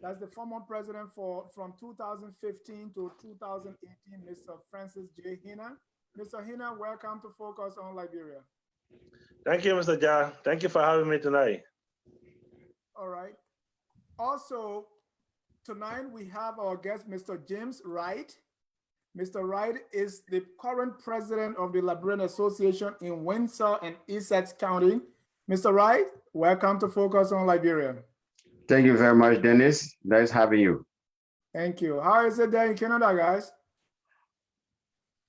That's the former president from 2015 to 2018, Mr. Francis J. Hinnah. Mr. Hinnah, welcome to Focus on Liberia. Thank you, Mr. Ja. Thank you for having me tonight. All right. Also, tonight we have our guest, Mr. James Wright. Mr. Wright is the current president of the Liberian Association in Windsor and Essex County. Mr. Wright, welcome to Focus on Liberia. Thank you very much, Dennis. Nice having you. Thank you. How is it there in Canada, guys?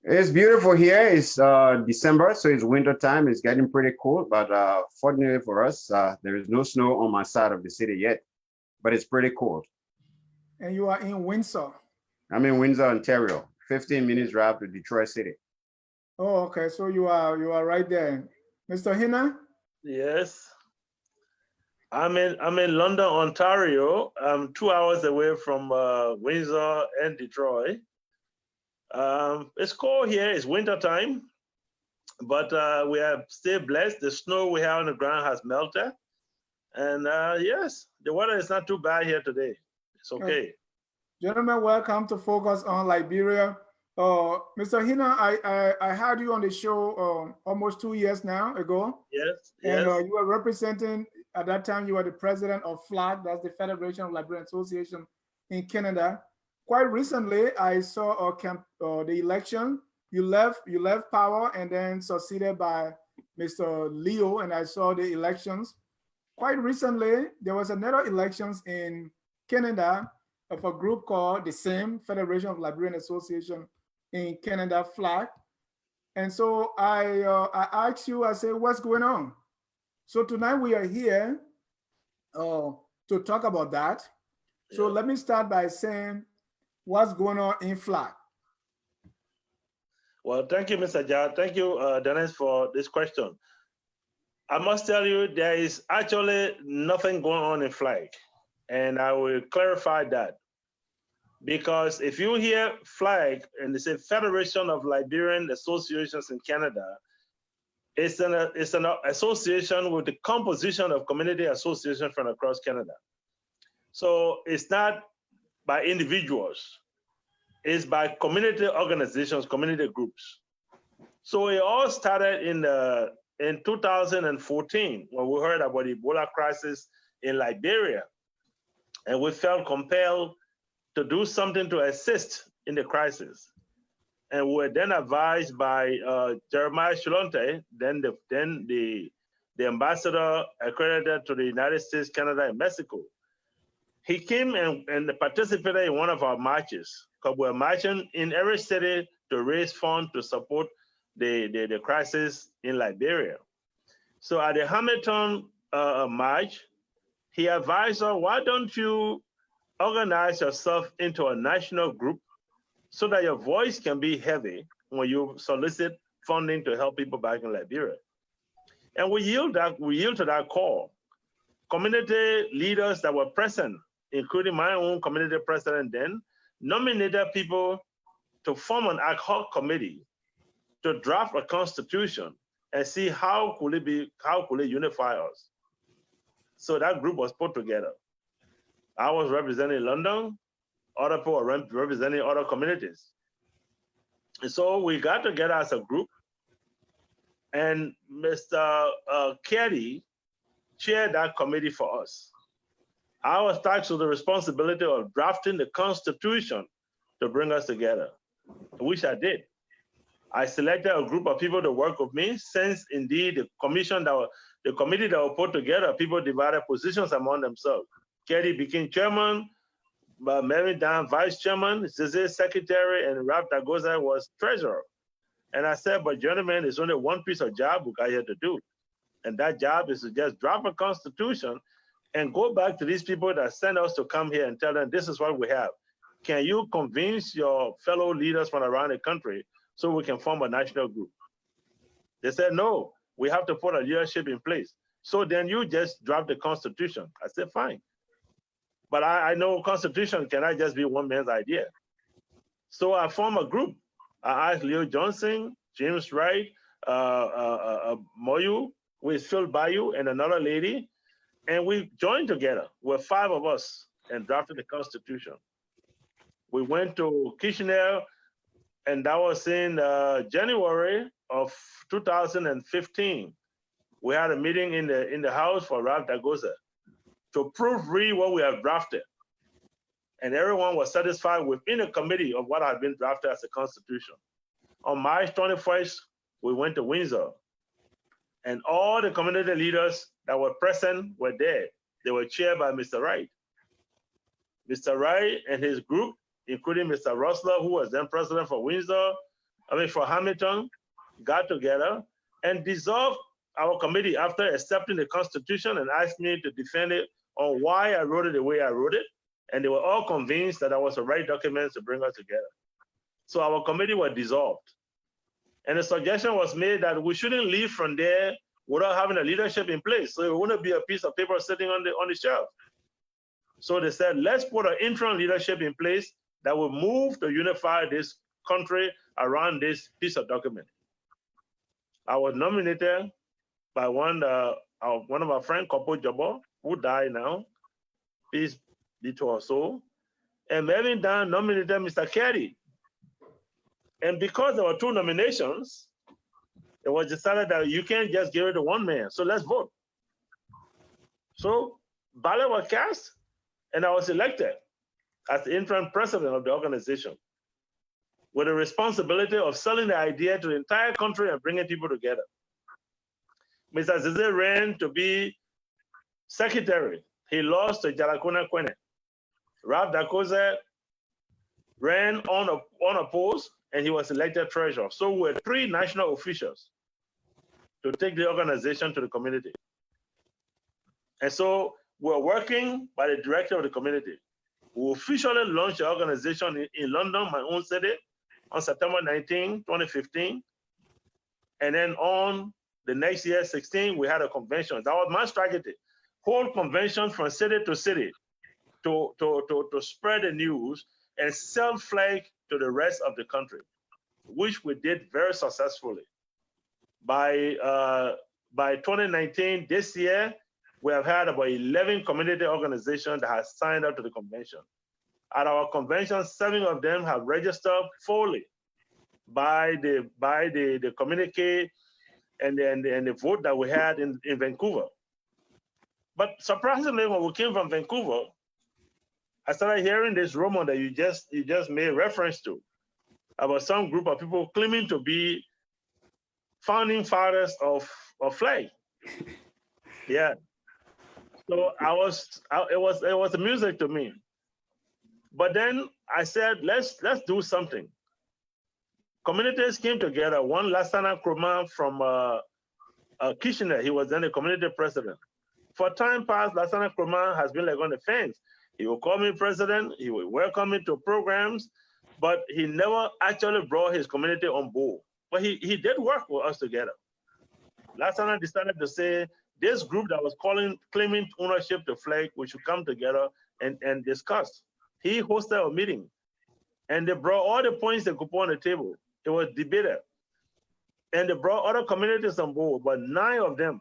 It's beautiful here. It's December, so it's winter time. It's getting pretty cold, but fortunately for us, there is no snow on my side of the city yet, but it's pretty cold. And you are in Windsor? I'm in Windsor, Ontario, 15 minutes drive to Detroit City. Oh, okay. So you are right there. Mr. Hinnah? Yes. I'm in London, Ontario. I'm 2 hours away from Windsor and Detroit. It's cold here. It's winter time, but we are still blessed. The snow we have on the ground has melted, and yes, the weather is not too bad here today. It's okay. Gentlemen, welcome to Focus on Liberia. Mr. Hinnah, I had you on the show almost 2 years now ago. Yes. And you were representing, at that time, you were the president of FLAG, that's the Federation of Liberian Association in Canada. Quite recently, I saw the election. You left power and then succeeded by Mr. Leo, and I saw the elections. Quite recently, there was another elections in Canada of a group called the same Federation of Liberian Association in Canada, FLAG. And so I asked you, I said, what's going on? So tonight we are here to talk about that. So let me start by saying, what's going on in FLAG? Well, thank you, Mr. Ja. Thank you, Dennis, for this question. I must tell you, there is actually nothing going on in FLAG, and I will clarify that. Because if you hear FLAG and they say Federation of Liberian Associations in Canada, it's an association with the composition of community associations from across Canada. So it's not by individuals, it's by community organizations, community groups. So it all started in 2014 when we heard about the Ebola crisis in Liberia, and we felt compelled to do something to assist in the crisis. And we were then advised by Jeremiah Shilonte, then the ambassador accredited to the United States, Canada, and Mexico. He came and participated in one of our marches, because we're marching in every city to raise funds to support the crisis in Liberia. So at the Hamilton march, he advised us, why don't you organize yourself into a national group so that your voice can be heavy when you solicit funding to help people back in Liberia. And we yield to that call. Community leaders that were present, including my own community president then, nominated people to form an ad hoc committee to draft a constitution and see how could it unify us. So that group was put together. I was representing London, other people were representing other communities. And so we got together as a group, and Mr. Kelly chaired that committee for us. I was tasked with the responsibility of drafting the constitution to bring us together, which I did. I selected a group of people to work with me, since indeed the committee that were put together, people divided positions among themselves. Kelly became chairman, Mary Dan vice chairman, Zizé secretary, and Ralph Dagoza was treasurer. And I said, but gentlemen, there's only one piece of job we got here to do. And that job is to just draft a constitution and go back to these people that sent us to come here and tell them, this is what we have. Can you convince your fellow leaders from around the country so we can form a national group? They said, no, we have to put a leadership in place. So then you just draft the constitution. I said, fine. But I know constitution cannot just be one man's idea. So I formed a group. I asked Leo Johnson, James Wright, Moyu, with Phil Bayou and another lady, and we joined together. We're 5 of us and drafted the Constitution. We went to Kitchener, and that was in January of 2015. We had a meeting in the house for Ralph Dagosa to proofread what we have drafted. And everyone was satisfied within the committee of what had been drafted as a constitution. On March 21st, we went to Windsor, and all the community leaders that were present were there. They were chaired by Mr. Wright. Mr. Wright and his group, including Mr. Rosler, who was then president for for Hamilton, got together and dissolved our committee after accepting the Constitution and asked me to defend it on why I wrote it the way I wrote it. And they were all convinced that that was the right document to bring us together. So our committee was dissolved. And the suggestion was made that we shouldn't leave from there without having a leadership in place. So it wouldn't be a piece of paper sitting on the shelf. So they said, let's put an interim leadership in place that will move to unify this country around this piece of document. I was nominated by one of our friends, Kopo Jobo, who died now. Peace be to our soul. And Melvin Dan nominated Mr. Kerry. And because there were two nominations, it was decided that you can't just give it to one man. So let's vote. So ballot was cast, and I was elected as the interim president of the organization with the responsibility of selling the idea to the entire country and bringing people together. Mr. Zeze ran to be secretary. He lost to Jalakuna Kwene. Ralph Dakosa ran unopposed, and he was elected treasurer. So we were three national officials to take the organization to the community. And so we're working by the director of the community. We officially launched the organization in London, my own city, on September 19, 2015. And then on the next year, 16, we had a convention. That was my strategy. Hold conventions from city to city to spread the news and sell flag to the rest of the country, which we did very successfully. By 2019, this year, we have had about 11 community organizations that have signed up to the convention. At our convention, 7 of them have registered fully by the communique and the vote that we had in Vancouver. But surprisingly, when we came from Vancouver, I started hearing this rumor that you just made reference to about some group of people claiming to be founding fathers of flag. Yeah. So it was music to me. But then I said, let's do something. Communities came together. One, Lassana Kroma from Kitchener, he was then the community president. For time past, Lassana Kroma has been like on the fence. He will call me president, he will welcome me to programs, but he never actually brought his community on board. But he did work with us together. Lassana decided to say, this group that was claiming ownership to flag, we should come together and discuss. He hosted a meeting, and they brought all the points they could put on the table. It was debated. And they brought other communities on board, but 9 of them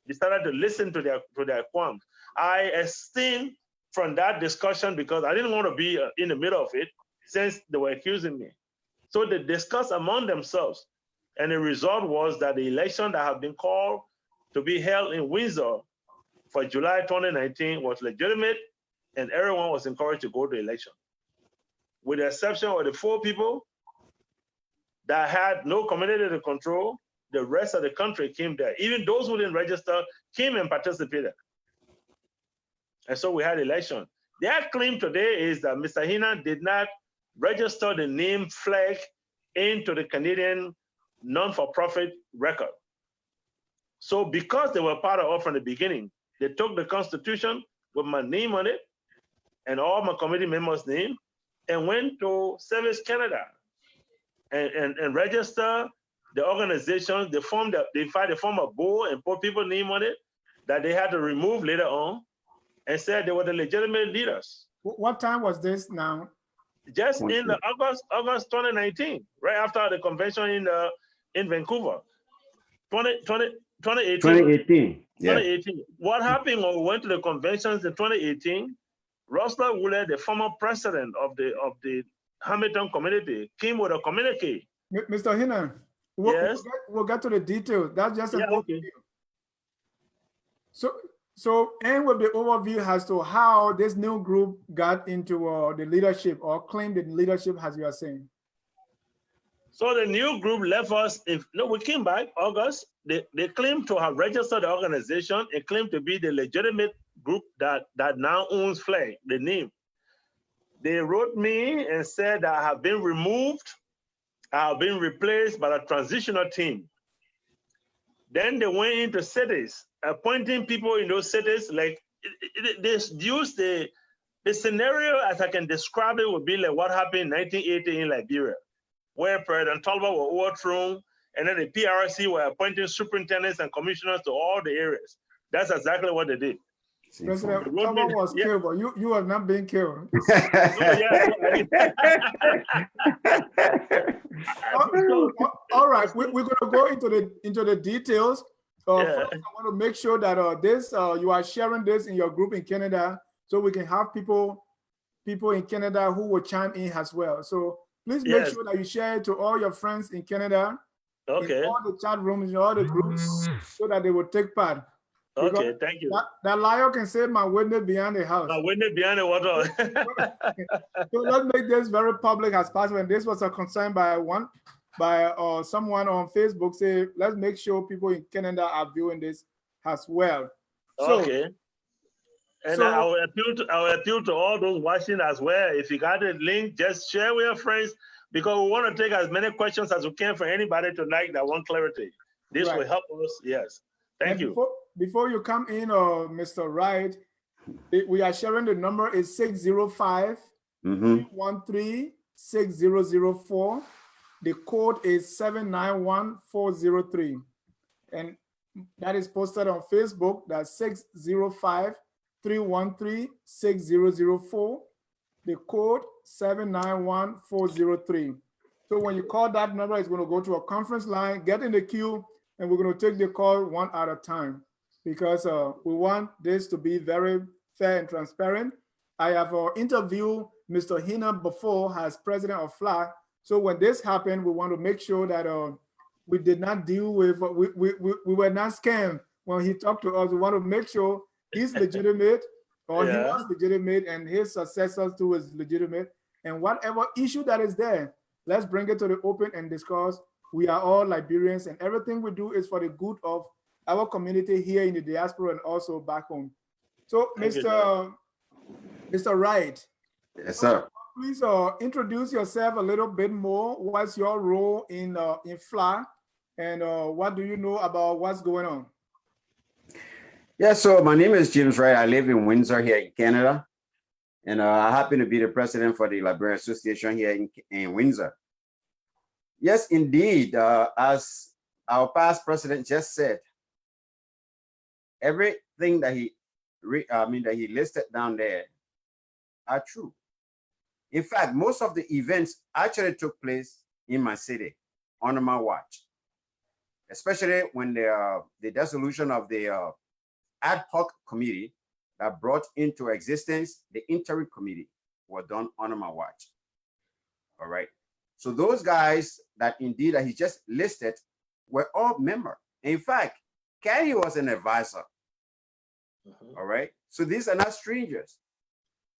decided to listen to their qualms. I abstained from that discussion because I didn't want to be in the middle of it since they were accusing me. So they discussed among themselves. And the result was that the election that had been called to be held in Windsor for July 2019 was legitimate, and everyone was encouraged to go to election. With the exception of the 4 people that had no community to control, the rest of the country came there. Even those who didn't register came and participated. And so we had election. Their claim today is that Mr. Hinnah did not register the name flag into the Canadian non-for-profit record. So because they were part of it from the beginning, they took the Constitution with my name on it and all my committee members' name and went to Service Canada and register the organization. They formed a board and put people's name on it that they had to remove later on and said they were the legitimate leaders. What time was this now? Just in August 2019, right after the convention in Vancouver. 2018. 2018. Yeah. 2018. What happened when we went to the conventions in 2018? Rosler Woolley, the former president of the Hamilton community, came with a communique. Mr. Hinnah, Yes. we'll get to the details. That's just an Yeah, okay. overview. So end with the overview as to how this new group got into the leadership or claimed the leadership, as you are saying. So the new group left us. We came back August. They claimed to have registered the organization and claimed to be the legitimate group that now owns Flag, the name. They wrote me and said that I have been removed. I have been replaced by a transitional team. Then they went into cities, appointing people in those cities. Like they used the scenario, as I can describe it, would be like what happened in 1980 in Liberia, where President Talbot was overthrown, and then the PRC were appointing superintendents and commissioners to all the areas. That's exactly what they did. President Talbot was killed, but you have not been killed. All right, we're going to go into the details. First, I want to make sure that you are sharing this in your group in Canada, so we can have people in Canada who will chime in as well. So please make sure that you share it to all your friends in Canada, in all the chat rooms, in all the groups, so that they will take part. Okay, thank you. That lion can say my witness beyond the house. My witness beyond the water. So let's make this very public as possible. And this was a concern by someone on Facebook. Say, let's make sure people in Canada are viewing this as well. Okay. And I will appeal to all those watching as well. If you got a link, just share with your friends, because we want to take as many questions as we can for anybody tonight that want clarity. This will help us. Yes. Thank you. Before you come in, Mr. Wright, we are sharing the number is 605-313-6004. The code is 791403. And that is posted on Facebook. That's 605-313-6004. The code 791403. So when you call that number, it's going to go to a conference line, get in the queue, and we're going to take the call one at a time, because we want this to be very fair and transparent. I have interviewed Mr. Hinnah before as president of FLAG. So when this happened, we want to make sure that we did not deal with, we were not scammed when he talked to us. We want to make sure he's legitimate, or he was legitimate, and his successors too is legitimate. And whatever issue that is there, let's bring it to the open and discuss. We are all Liberians, and everything we do is for the good of our community here in the diaspora and also back home. So, Mr. Wright. Yes, sir. Please introduce yourself a little bit more. What's your role in FLAG, and what do you know about what's going on? Yeah, so my name is James Wright. I live in Windsor here in Canada, and I happen to be the president for the Liberian Association here in Windsor. Yes, indeed, as our past president just said, everything that he listed down there are true. In fact, most of the events actually took place in my city under my watch, especially when the dissolution of the ad hoc committee that brought into existence the interim committee were done under my watch. All right. So those guys that indeed that he just listed were all members. In fact, Kenny was an advisor. All right. So these are not strangers.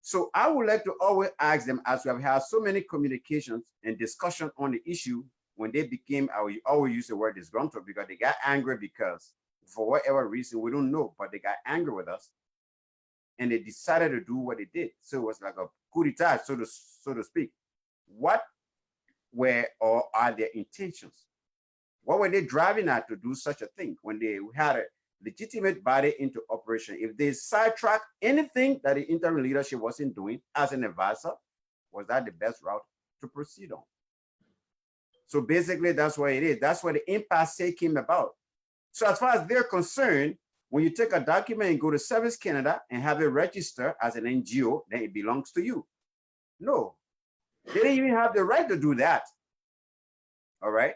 So I would like to always ask them, as we have had so many communications and discussion on the issue, when they became, I will always use the word disgruntled, because they got angry because for whatever reason, we don't know, but they got angry with us and they decided to do what they did. So it was like a coup d'etat, so to speak. What were or are their intentions? What were they driving at to do such a thing when they had a legitimate body into operation? If they sidetrack anything that the interim leadership wasn't doing as an advisor, was that the best route to proceed on? So basically, that's what it is. That's where the impasse came about. So as far as they're concerned, when you take a document and go to Service Canada and have it registered as an NGO, then it belongs to you. No, they didn't even have the right to do that. All right.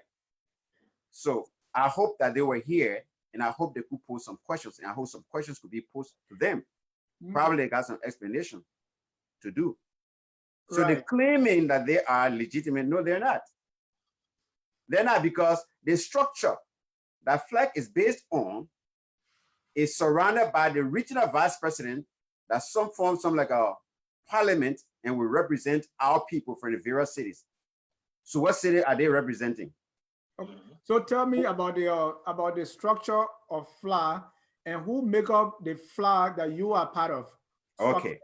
So I hope that they were here, and I hope they could pose some questions, and I hope some questions could be posed to them. Probably they got some explanation. to do. So Right. they're claiming that they are legitimate. No, they're not. They're not, because the structure that flag is based on is surrounded by the regional vice president that some like a parliament, and will represent our people from the various cities. So what city are they representing? Okay. So tell me about the structure of flag and who make up the flag that you are part of. Okay.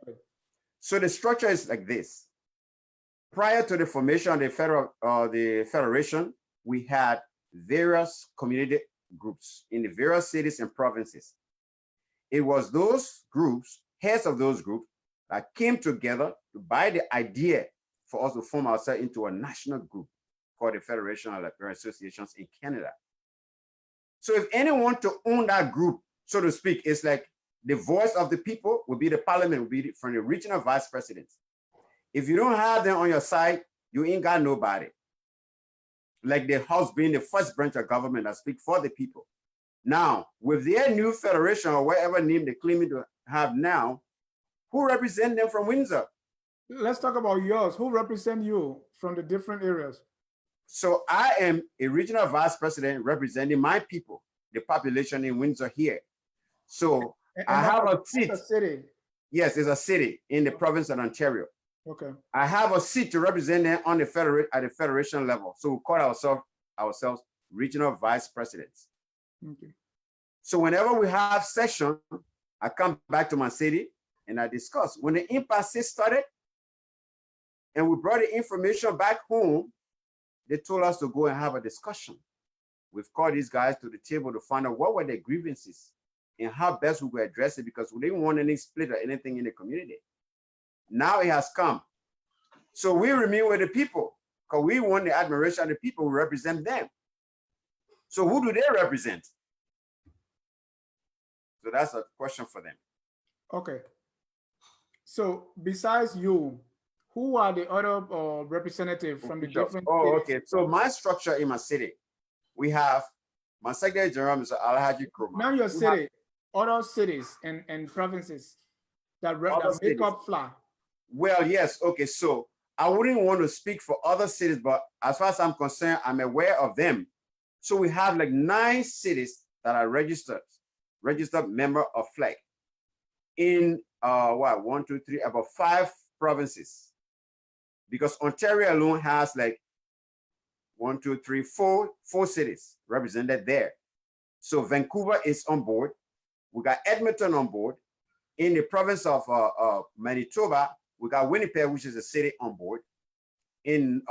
So the structure is like this. Prior to the formation of the federation, we had various community groups in the various cities and provinces. It was those groups, heads of those groups, that came together to buy the idea for us to form ourselves into a national group called the Federation of Liberian Associations in Canada. So if anyone to own that group, so to speak, it's like the voice of the people will be the parliament, will be from the regional vice presidents. If you don't have them on your side, you ain't got nobody. Like the House being the first branch of government that speak for the people. Now, with their new federation or whatever name they claim to have now, who represent them from Windsor? Let's talk about yours. Who represent you from the different areas? So I am a regional vice president representing my people, the population in Windsor here. So I have a seat. It's a city. Yes, it's a city in the province of Ontario. Okay. I have a seat to represent them on the at the federation level. So we call ourselves regional vice presidents. Okay. So whenever we have session, I come back to my city and I discuss. When the impasse started and we brought the information back home, they told us to go and have a discussion. We've called these guys to the table to find out what were their grievances and how best we could address it, because we didn't want any split or anything in the community. Now it has come. So we remain with the people because we want the admiration of the people who represent them. So who do they represent? So that's a question for them. Okay. So besides you, who are the other representatives from the different cities? Okay. So my structure in my city, we have my Secretary General, Mr. Alhaji Kroma. Now your city, other cities and provinces that make up FLA. Well, yes. Okay. So I wouldn't want to speak for other cities, but as far as I'm concerned, I'm aware of them. So we have like 9 cities that are registered member of FLAG in about 5 provinces, because Ontario alone has like 4 cities represented there. So Vancouver is on board. We got Edmonton on board. In the province of Manitoba, we got Winnipeg, which is a city, on board. In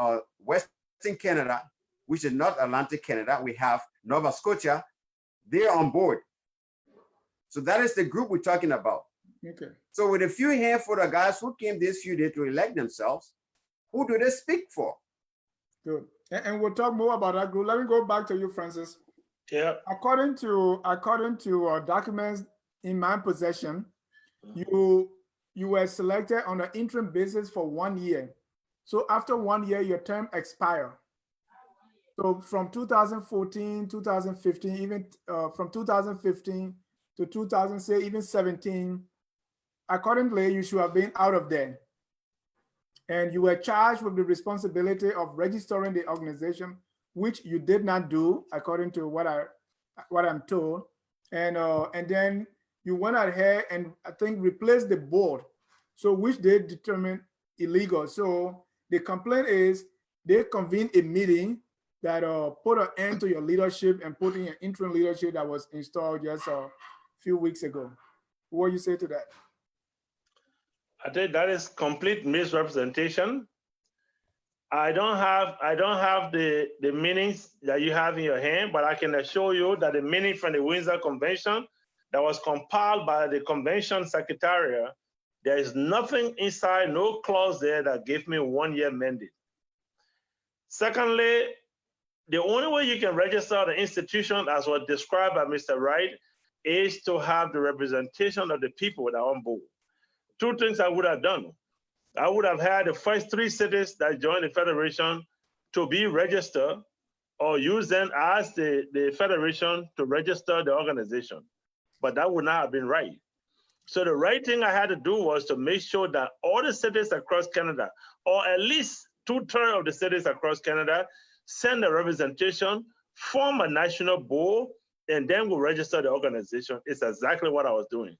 Western Canada, which is North Atlantic Canada, we have Nova Scotia. They're on board. So that is the group we're talking about. Okay. So with a few handful of guys who came this few days to elect themselves, who do they speak for? Good. And we'll talk more about that group. Let me go back to you, Francis. Yeah. According to documents in my possession, you were selected on an interim basis for 1 year. So after 1 year, your term expires. So from 2014, 2015, even from 2015 to 2017, accordingly, you should have been out of there. And you were charged with the responsibility of registering the organization, which you did not do, according to what I'm told. And then you went ahead and I think replaced the board, so which they determined illegal. So the complaint is they convened a meeting that put an end to your leadership and put in an interim leadership that was installed just a few weeks ago. What do you say to that? I think that is complete misrepresentation. I don't have the meanings that you have in your hand, but I can assure you that the meaning from the Windsor Convention that was compiled by the convention secretariat, there is nothing inside, no clause there that gave me 1 year mandate. Secondly, the only way you can register the institution, as was described by Mr. Wright, is to have the representation of the people that are on board. 2 things I would have done. I would have had the first 3 cities that joined the federation to be registered, or use them as the federation to register the organization. But that would not have been right. So the right thing I had to do was to make sure that all the cities across Canada, or at least 2/3 of the cities across Canada, send a representation, form a national board, and then we'll register the organization. It's exactly what I was doing.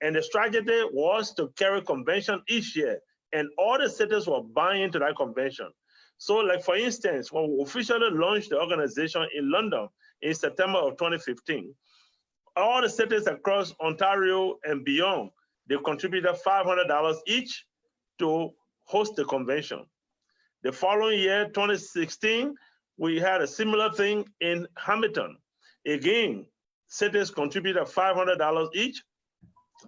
And the strategy was to carry convention each year, and all the cities were buying into that convention. So like for instance, when we officially launched the organization in London in September of 2015, all the cities across Ontario and beyond, they contributed $500 each to host the convention. The following year, 2016, we had a similar thing in Hamilton. Again, cities contributed $500 each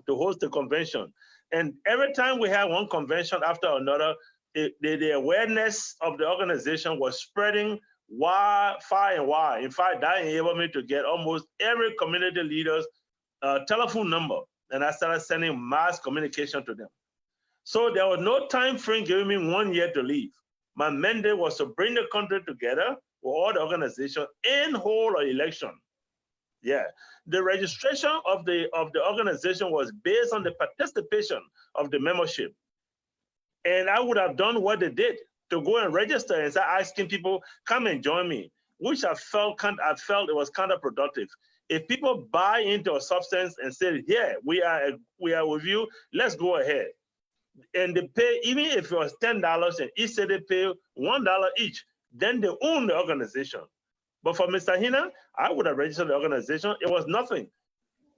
to host the convention. And every time we had one convention after another, the awareness of the organization was spreading far and wide. In fact, that enabled me to get almost every community leader's telephone number, and I started sending mass communication to them. So there was no time frame giving me 1 year to leave. My mandate was to bring the country together with all the organizations and hold an election. Yeah, the registration of the organization was based on the participation of the membership. And I would have done what they did to go and register and start asking people, come and join me, which I felt it was counterproductive. If people buy into a substance and say, yeah, we are with you, let's go ahead. And they pay, even if it was $10 and each city pay $1 each, then they own the organization. But for Mr. Hinnah, I would have registered the organization. It was nothing.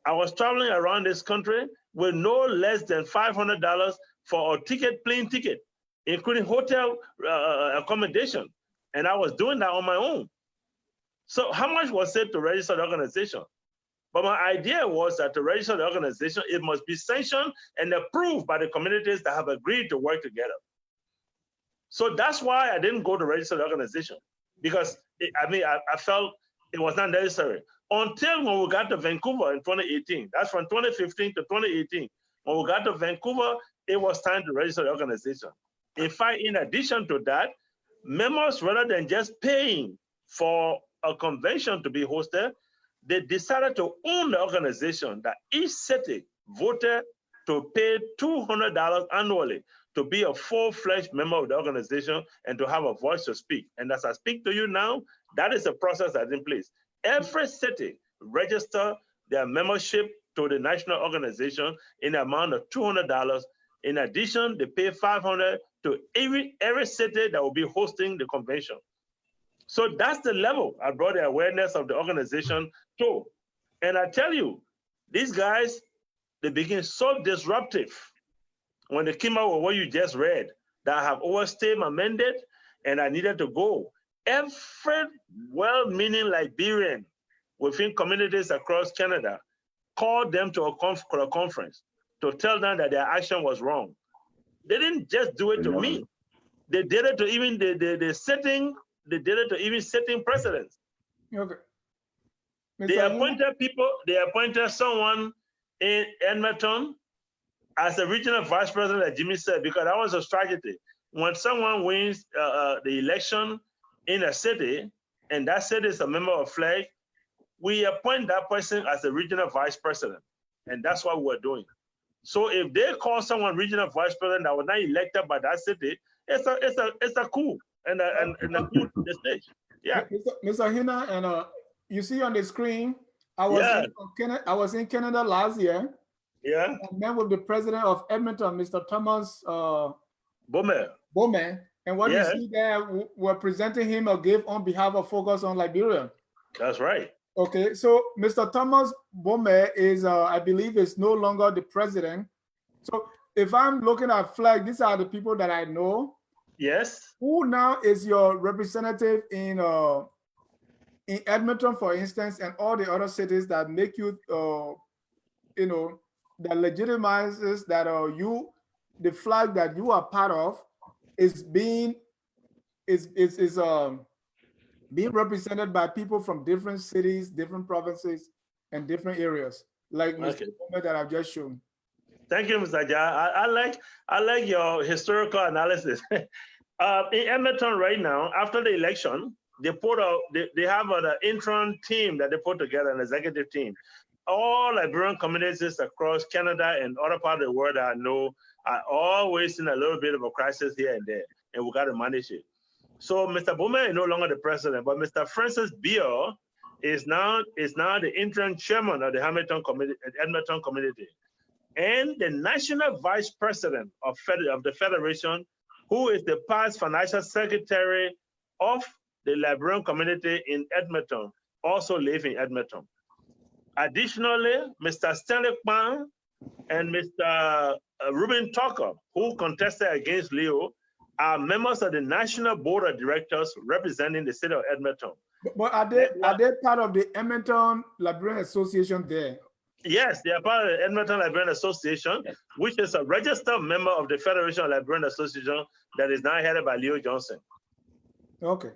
I was traveling around this country with no less than $500 for a plane ticket, including hotel accommodation. And I was doing that on my own. So how much was it to register the organization? But my idea was that to register the organization, it must be sanctioned and approved by the communities that have agreed to work together. So that's why I didn't go to register the organization, because I felt it was not necessary. Until when we got to Vancouver in 2018, that's from 2015 to 2018. When we got to Vancouver, it was time to register the organization. In fact, in addition to that, members, rather than just paying for a convention to be hosted, they decided to own the organization, that each city voted to pay $200 annually to be a full-fledged member of the organization and to have a voice to speak. And as I speak to you now, that is a process that's in place. Every city register their membership to the national organization in the amount of $200. In addition, they pay $500 to every city that will be hosting the convention. So that's the level I brought the awareness of the organization to. And I tell you, these guys, they became so disruptive when they came out with what you just read, that I have overstayed my mandate and I needed to go. Every well-meaning Liberian within communities across Canada called them to a conference to tell them that their action was wrong. They didn't just do it to me. They did it to even they did it to even sitting presidents. Okay. They appointed people, they appointed someone in Edmonton as a regional vice president, like Jimmy said, because that was a strategy. When someone wins the election in a city, and that city is a member of FLAG, we appoint that person as a regional vice president. And that's what we're doing. So if they call someone regional vice president that was not elected by that city, it's a coup and a coup the stage. Yeah. Mr. Hinnah, and you see on the screen, I was in Canada last year. Yeah. I met with the president of Edmonton, Mr. Thomas Bome. And what you see there, we're presenting him a gift on behalf of Focus on Liberia. That's right. Okay, so Mr. Thomas Bome is, I believe, is no longer the president. So if I'm looking at FLAG, these are the people that I know. Yes. Who now is your representative in Edmonton, for instance, and all the other cities that make you, that legitimizes that the flag that you are part of is being represented by people from different cities, different provinces, and different areas, like Mr. Bome that I've just shown. Thank you, Mr. Jah. I like your historical analysis. In Edmonton right now, after the election, they have an interim team that they put together, an executive team. all Liberian communities across Canada and other parts of the world that I know are always in a little bit of a crisis here and there, and we got to manage it. So Mr. Bowman is no longer the president, but Mr. Francis Beale is now the interim chairman of the Edmonton community, and the national vice president of the federation, who is the past financial secretary of the Liberian community in Edmonton, also live in Edmonton. Additionally, Mr. Stanley Kwan and Mr. Ruben Tucker, who contested against Leo, are members of the National Board of Directors representing the city of Edmonton. But are they part of the Edmonton Liberian Association there? Yes, they are part of the Edmonton Liberian Association, which is a registered member of the Federation of Liberian Association that is now headed by Leo Johnson. Okay.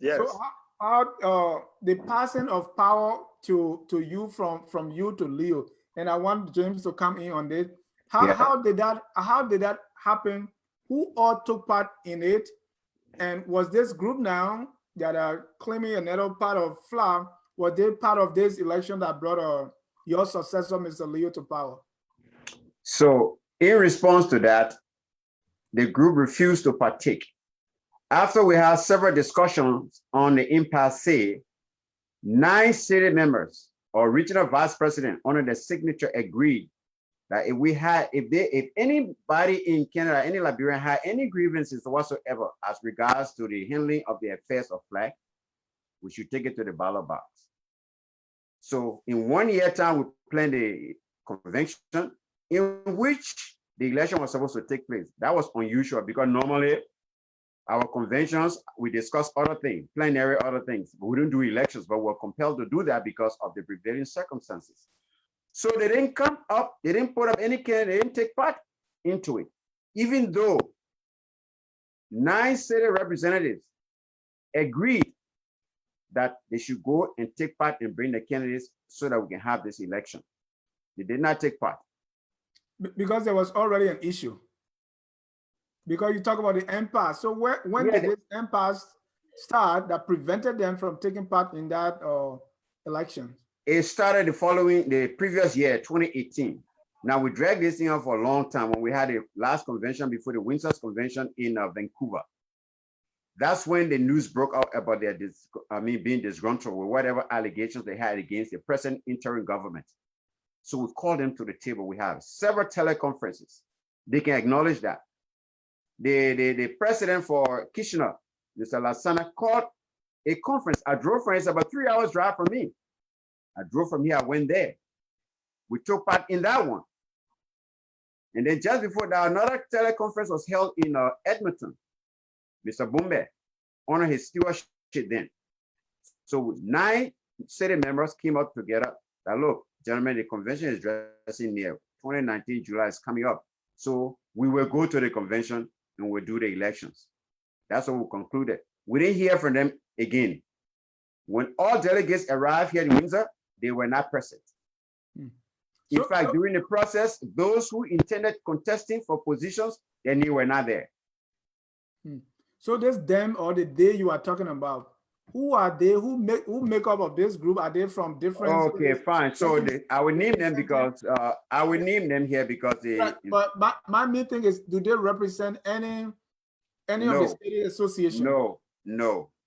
Yes. So how the passing of power to you from you to Leo, and I want James to come in on this. How did that happen? Who all took part in it? And was this group now that are claiming another part of FLAG, was they part of this election that brought your successor, Mr. Leo, to power? So in response to that, the group refused to partake. After we had several discussions on the impasse, 9 city members or regional vice president under the signature agreed that if anybody in Canada, any Liberian had any grievances whatsoever as regards to the handling of the affairs of FLAG, we should take it to the ballot box. So in 1 year time, we planned a convention in which the election was supposed to take place. That was unusual because normally our conventions, we discuss other things, plenary other things. We don't do elections, but we're compelled to do that because of the prevailing circumstances. So they didn't come up, they didn't put up any candidate, they didn't take part into it. Even though 9 city representatives agreed that they should go and take part and bring the candidates so that we can have this election. They did not take part. Because there was already an issue. Because you talk about the impasse. So when did this impasse start that prevented them from taking part in that election? It started the previous year, 2018. Now we dragged this thing out for a long time when we had the last convention before the Windsor's convention in Vancouver. That's when the news broke out about their being disgruntled with whatever allegations they had against the present interim government. So we called them to the table. We have several teleconferences. They can acknowledge that. The president for Kitchener, Mr. Lasana, called a conference. I drove from it. It's about 3 hours drive from me. I drove from here, I went there. We took part in that one. And then just before that, another teleconference was held in Edmonton. Mr. Bumbe, under his stewardship then. So 9 city members came up together that, look, gentlemen, the convention is dressing near. 2019 July is coming up. So we will go to the convention and we'll do the elections. That's what we concluded. We didn't hear from them again. When all delegates arrived here in Windsor, they were not present. In fact, during the process, those who intended contesting for positions, they were not there. So this them or the they you are talking about, who are they? Who make up of this group? Are they from different? Okay, fine. So I will name them because I will name them here because they. But my main thing is, do they represent any of the city association? No.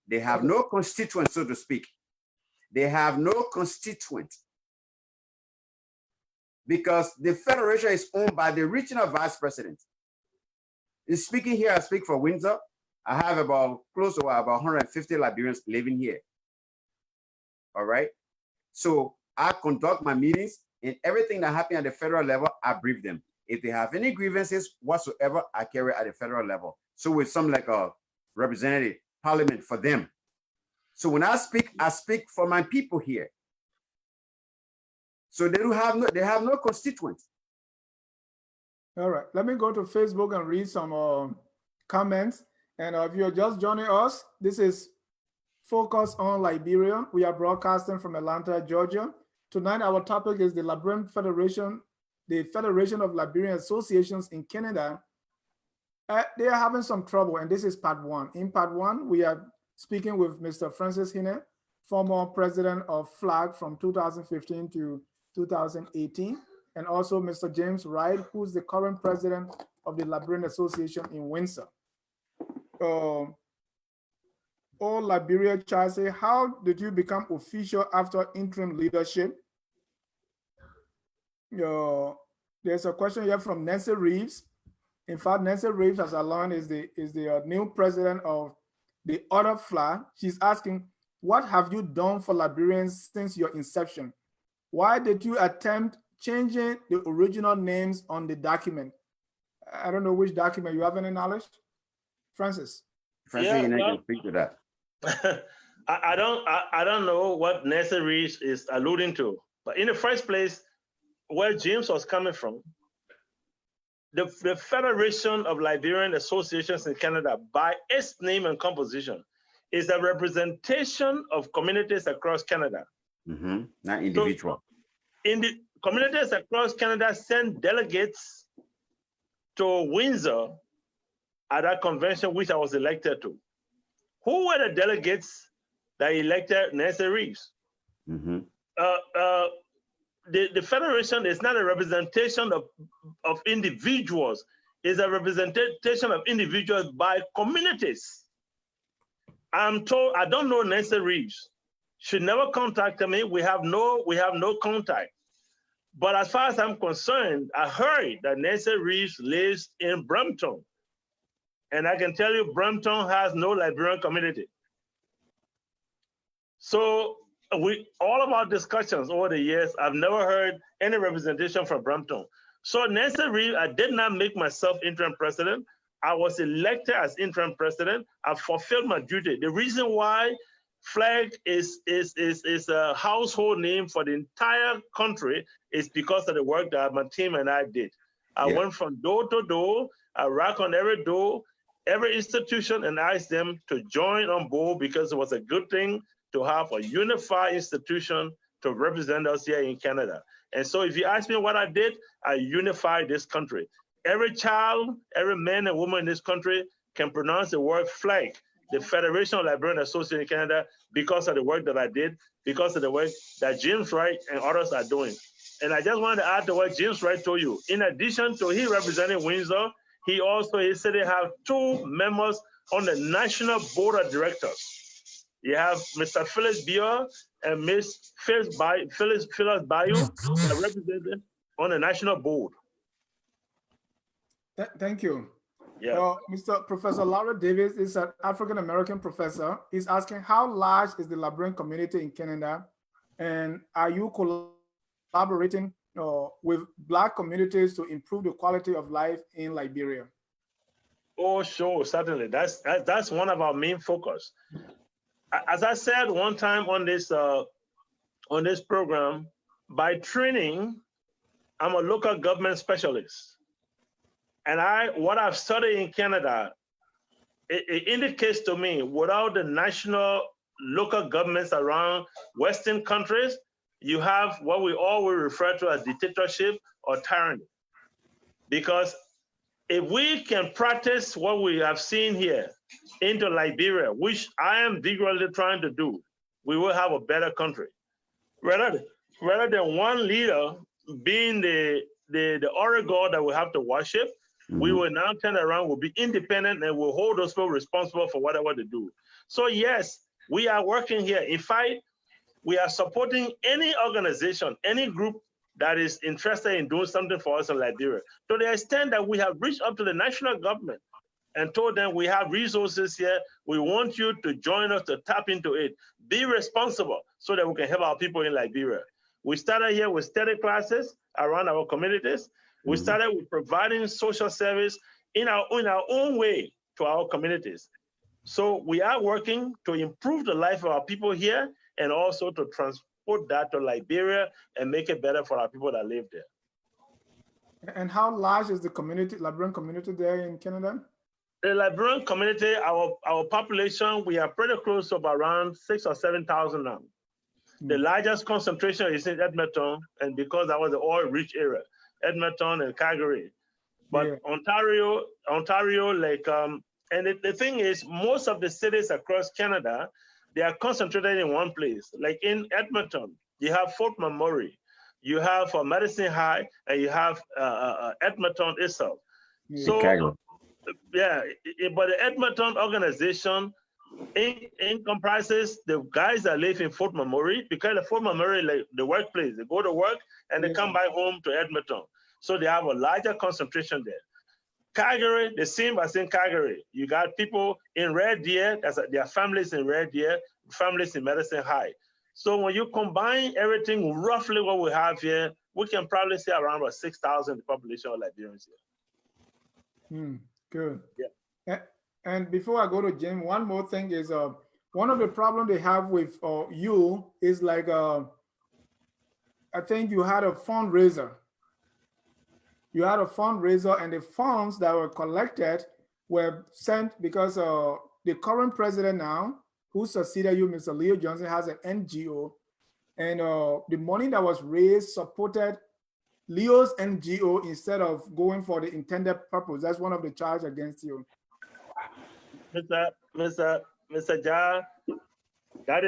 They have no constituent, so to speak. They have no constituent because the federation is owned by the regional vice president. In speaking here, I speak for Windsor. I have close to about 150 Liberians living here. All right. So I conduct my meetings and everything that happens at the federal level, I brief them. If they have any grievances whatsoever, I carry at the federal level. So with some like a representative parliament for them. So when I speak for my people here. So they have no constituents. All right, let me go to Facebook and read some comments. And if you're just joining us, this is Focus on Liberia. We are broadcasting from Atlanta, Georgia. Tonight, our topic is the Liberian Federation, the Federation of Liberian Associations in Canada. They are having some trouble, and this is part 1. In part 1, we are speaking with Mr. Francis Hinnah, former president of FLAG from 2015 to 2018, and also Mr. James Wright, who's the current president of the Liberian Association in Windsor. All Liberia child say, how did you become official after interim leadership? There's a question here from Nancy Reeves. In fact, Nancy Reeves, as I learned, is the new president of the other FLAG. She's asking, what have you done for Liberians since your inception? Why did you attempt changing the original names on the document? I don't know which document. You have any knowledge? Francis? Francis, Yeah, you well, can speak to that. I don't know what Nancy Reeves is alluding to. But in the first place, where James was coming from, the Federation of Liberian Associations in Canada, by its name and composition, is a representation of communities across Canada. Not individual. So, in the communities across Canada send delegates to Windsor at that convention, which I was elected to. Who were the delegates that elected Nancy Reeves? The Federation is not a representation of individuals. It's a representation of individuals by communities. I'm told, I don't know Nancy Reeves. She never contacted me. We have no contact. But as far as I'm concerned, I heard that Nancy Reeves lives in Brampton. And I can tell you, Brampton has no Liberian community. So all of our discussions over the years, I've never heard any representation from Brampton. So Nancy Reeves, I did not make myself interim president. I was elected as interim president. I fulfilled my duty. The reason why FLAG is a household name for the entire country is because of the work that my team and I did. I went from door to door. I knocked on every door, every institution, and asked them to join on board because it was a good thing to have a unified institution to represent us here in Canada. And so if you ask me what I did, I unified this country. Every child, every man and woman in this country can pronounce the word FLAG, the Federation of Liberian Association in Canada, because of the work that I did, because of the work that James Wright and others are doing. And I just wanted to add to what James Wright told you. In addition to he representing Windsor, he said they have 2 members on the National Board of Directors. You have Mr. Phyllis Beer and Ms. Phyllis Bayou that are represented on the national board. Thank you. Yeah. Mr. Professor Laura Davis is an African-American professor. He's asking, how large is the Liberian community in Canada? And are you collaborating with Black communities to improve the quality of life in Liberia? Oh, sure, certainly. That's one of our main focus. As I said one time on this program, by training, I'm a local government specialist. And what I've studied in Canada, it indicates to me, without the national local governments around Western countries, you have what we all will refer to as dictatorship or tyranny. Because if we can practice what we have seen here into Liberia, which I am vigorously trying to do, we will have a better country. Rather than one leader being the oracle that we have to worship, we will now turn around, we'll be independent, and we'll hold those people responsible for whatever they do. So yes, we are working here. In fact, we are supporting any organization, any group that is interested in doing something for us in Liberia, to the extent that we have reached up to the national government and told them we have resources here. We want you to join us to tap into it. Be responsible so that we can help our people in Liberia. We started here with study classes around our communities. We started with providing social service in our own way to our communities. So we are working to improve the life of our people here and also to transport that to Liberia and make it better for our people that live there. And how large is the Liberian community there in Canada? The Liberian community, our population, we are pretty close to around 6,000 or 7,000 now. The largest concentration is in Edmonton, and because that was the oil-rich area, Edmonton and Calgary. But Ontario, and the thing is, most of the cities across Canada they are concentrated in one place. Like in Edmonton, you have Fort McMurray, you have Medicine High, and you have Edmonton itself. So, Chicago. yeah, but the Edmonton organization comprises the guys that live in Fort McMurray, because the Fort McMurray, like the workplace, they go to work and they come back home to Edmonton. So they have a larger concentration there. Calgary, the same as in Calgary. You got people in Red Deer, their families in Red Deer, families in Medicine High. So when you combine everything, roughly what we have here, we can probably say around about 6,000 the population of Liberians here. Good. Yeah. And before I go to Jim, one more thing is one of the problems they have with you is like I think you had a fundraiser. You had a fundraiser, and the funds that were collected were sent because the current president now, who succeeded you, Mr. Leo Johnson, has an NGO, and the money that was raised supported Leo's NGO instead of going for the intended purpose. That's one of the charges against you. Mr. Jar, that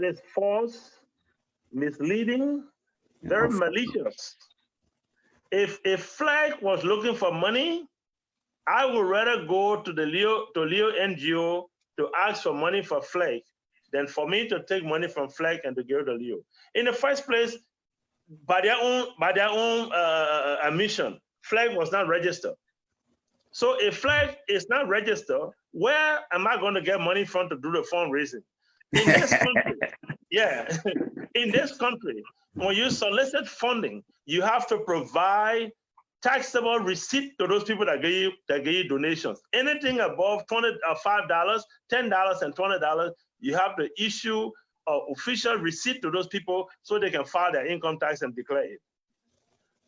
is false, misleading, very malicious. If FLAG was looking for money, I would rather go to the Leo NGO to ask for money for FLAG than for me to take money from FLAG and to give to Leo. In the first place, by their own admission, FLAG was not registered. So if FLAG is not registered, where am I going to get money from to do the fundraising? In this country, yeah, in this country, when you solicit funding, you have to provide taxable receipt to those people that give you donations. Anything above $5, $10, and $20, you have to issue an official receipt to those people so they can file their income tax and declare it.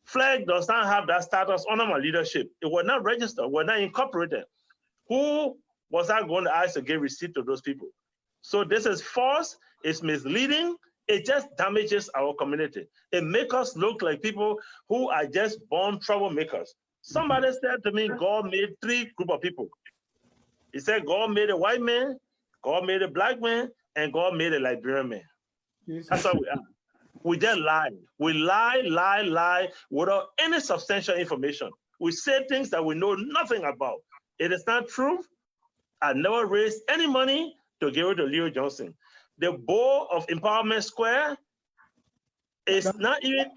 FLAG does not have that status under my leadership. It was not registered, was not incorporated. Who was I going to ask to give receipt to those people? So this is false, it's misleading, it just damages our community. It makes us look like people who are just born troublemakers. Somebody said to me, God made three groups of people. He said, God made a white man, God made a black man, and God made a Liberian man. That's how we are. We just lie. We lie without any substantial information. We say things that we know nothing about. It is not true. I never raised any money to give it to Leo Johnson. The board of Empowerment Square is not even,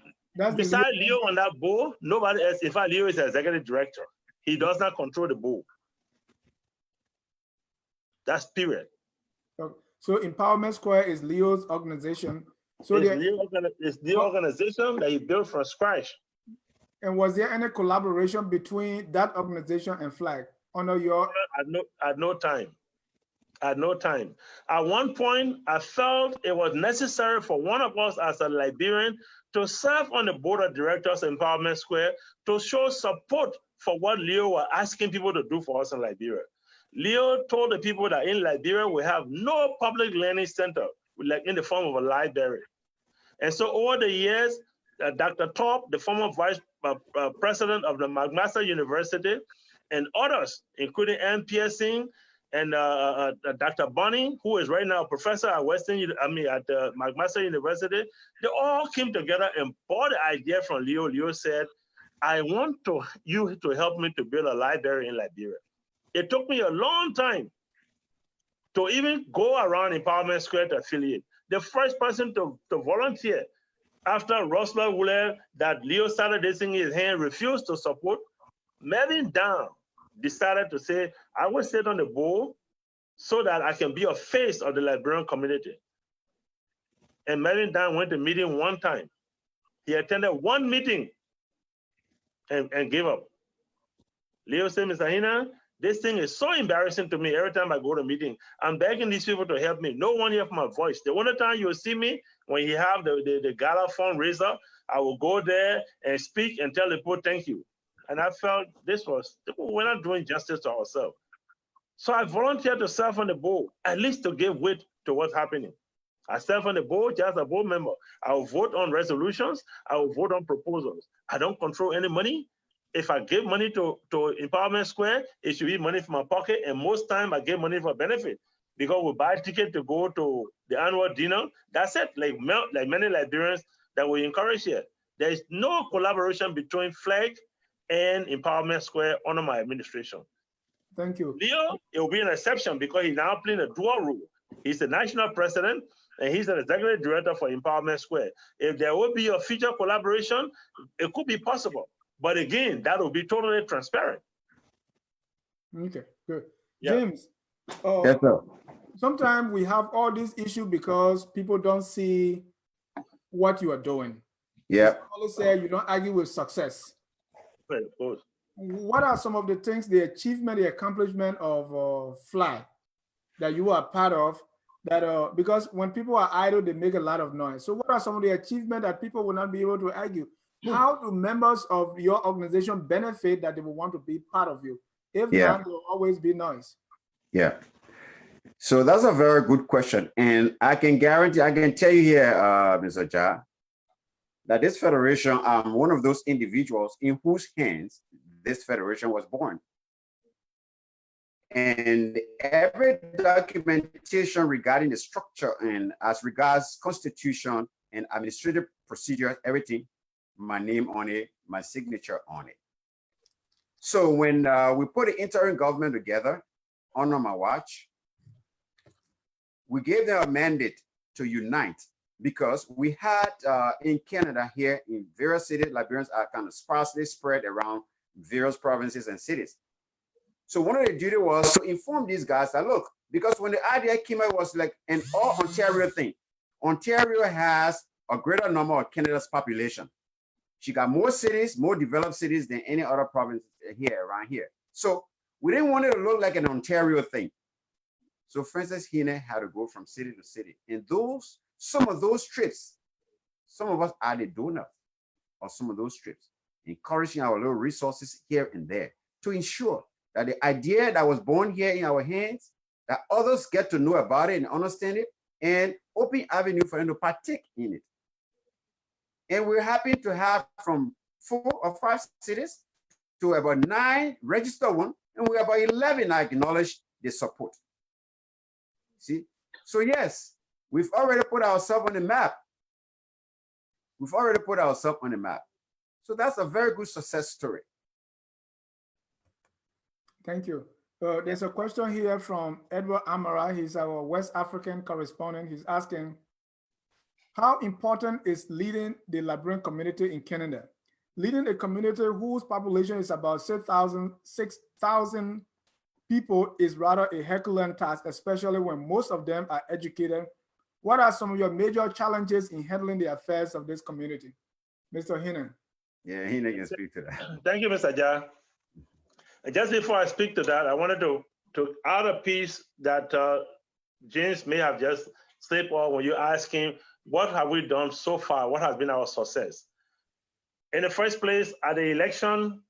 beside Leo on that board, nobody else. In fact, Leo is the executive director. He does not control the board. That's period. So Empowerment Square is Leo's organization. So it's the organization that he built from scratch. And was there any collaboration between that organization and FLAG under your? At no time. At no time. At one point, I felt it was necessary for one of us as a Liberian to serve on the board of directors of Empowerment Square to show support for what Leo was asking people to do for us in Liberia. Leo told the people that in Liberia, we have no public learning center, like in the form of a library. And so over the years, Dr. Top, the former vice president of the McMaster University, and others, including Ann Pearson and Dr. Bonnie, who is right now a professor at McMaster University, they all came together and bought the idea from Leo. Leo said, I want you to help me to build a library in Liberia. It took me a long time to even go around Empowerment Square to affiliate. The first person to volunteer after Rosler Wheeler, that Leo started raising his hand, refused to support, Melvin Down decided to say, I will sit on the board so that I can be a face of the Liberian community. And Melvin Down went to meeting one time. He attended one meeting and gave up. Leo said, Mr. Hinnah, this thing is so embarrassing to me every time I go to a meeting. I'm begging these people to help me. No one hears my voice. The only time you'll see me when you have the gala fundraiser, I will go there and speak and tell the people thank you. And I felt we're not doing justice to ourselves. So I volunteered to serve on the board, at least to give weight to what's happening. I serve on the board just as a board member. I will vote on resolutions. I will vote on proposals. I don't control any money. If I give money to Empowerment Square, it should be money from my pocket, and most time I give money for benefit. because we buy a ticket to go to the annual dinner. That's it. Like many Liberians that we encourage here. There is no collaboration between flag and Empowerment Square under my administration. Thank you. Leo, it will be an exception because he's now playing a dual role. He's the national president and he's the executive director for Empowerment Square. If there will be a future collaboration, it could be possible. But again, that will be totally transparent. Okay, good. Yeah. James, Yes, sir. sometimes we have all these issues because people don't see what you are doing. Yeah. Always say you don't argue with success. Right, of course. What are some of the things, the achievement, the accomplishment of Fly that you are part of? That because when people are idle, they make a lot of noise. So, what are some of the achievements that people will not be able to argue? How do members of your organization benefit that they will want to be part of you? If not, there will always be noise. Yeah. So that's a very good question. And I can guarantee, I can tell you here, Mr. Ja, that this federation, I'm one of those individuals in whose hands this federation was born. And every documentation regarding the structure and as regards constitution and administrative procedure, everything, my name on it, my signature on it. So when we put the interim government together under my watch, we gave them a mandate to unite because we had in Canada here in various cities, Liberians are kind of sparsely spread around various provinces and cities. So one of the duty was to inform these guys that, look, because when the idea came out, it was like an all Ontario thing. Ontario has a greater number of Canada's population. She got more cities, more developed cities than any other province here, around here. So we didn't want it to look like an Ontario thing. So Francis Hinnah had to go from city to city. And some of those trips, some of us are the donors of some of those trips, encouraging our little resources here and there to ensure that the idea that was born here in our hands, that others get to know about it and understand it, and open avenue for them to partake in it. And we're happy to have from 4 or 5 cities to about 9 registered ones, and we have about 11 that acknowledge the support. See? So yes, we've already put ourselves on the map. We've already put ourselves on the map. So that's a very good success story. Thank you. There's a question here from Edward Amara. He's our West African correspondent. He's asking, how important is leading the Liberian community in Canada? Leading a community whose population is about 6,000 people is rather a Herculean task, especially when most of them are educated. What are some of your major challenges in handling the affairs of this community? Mr. Hinnah. Yeah, Hinnah can speak to that. Thank you, Mr. Ja. Just before I speak to that, I wanted to add a piece that James may have just slipped on when you ask him, what have we done so far? What has been our success? In the first place, at the election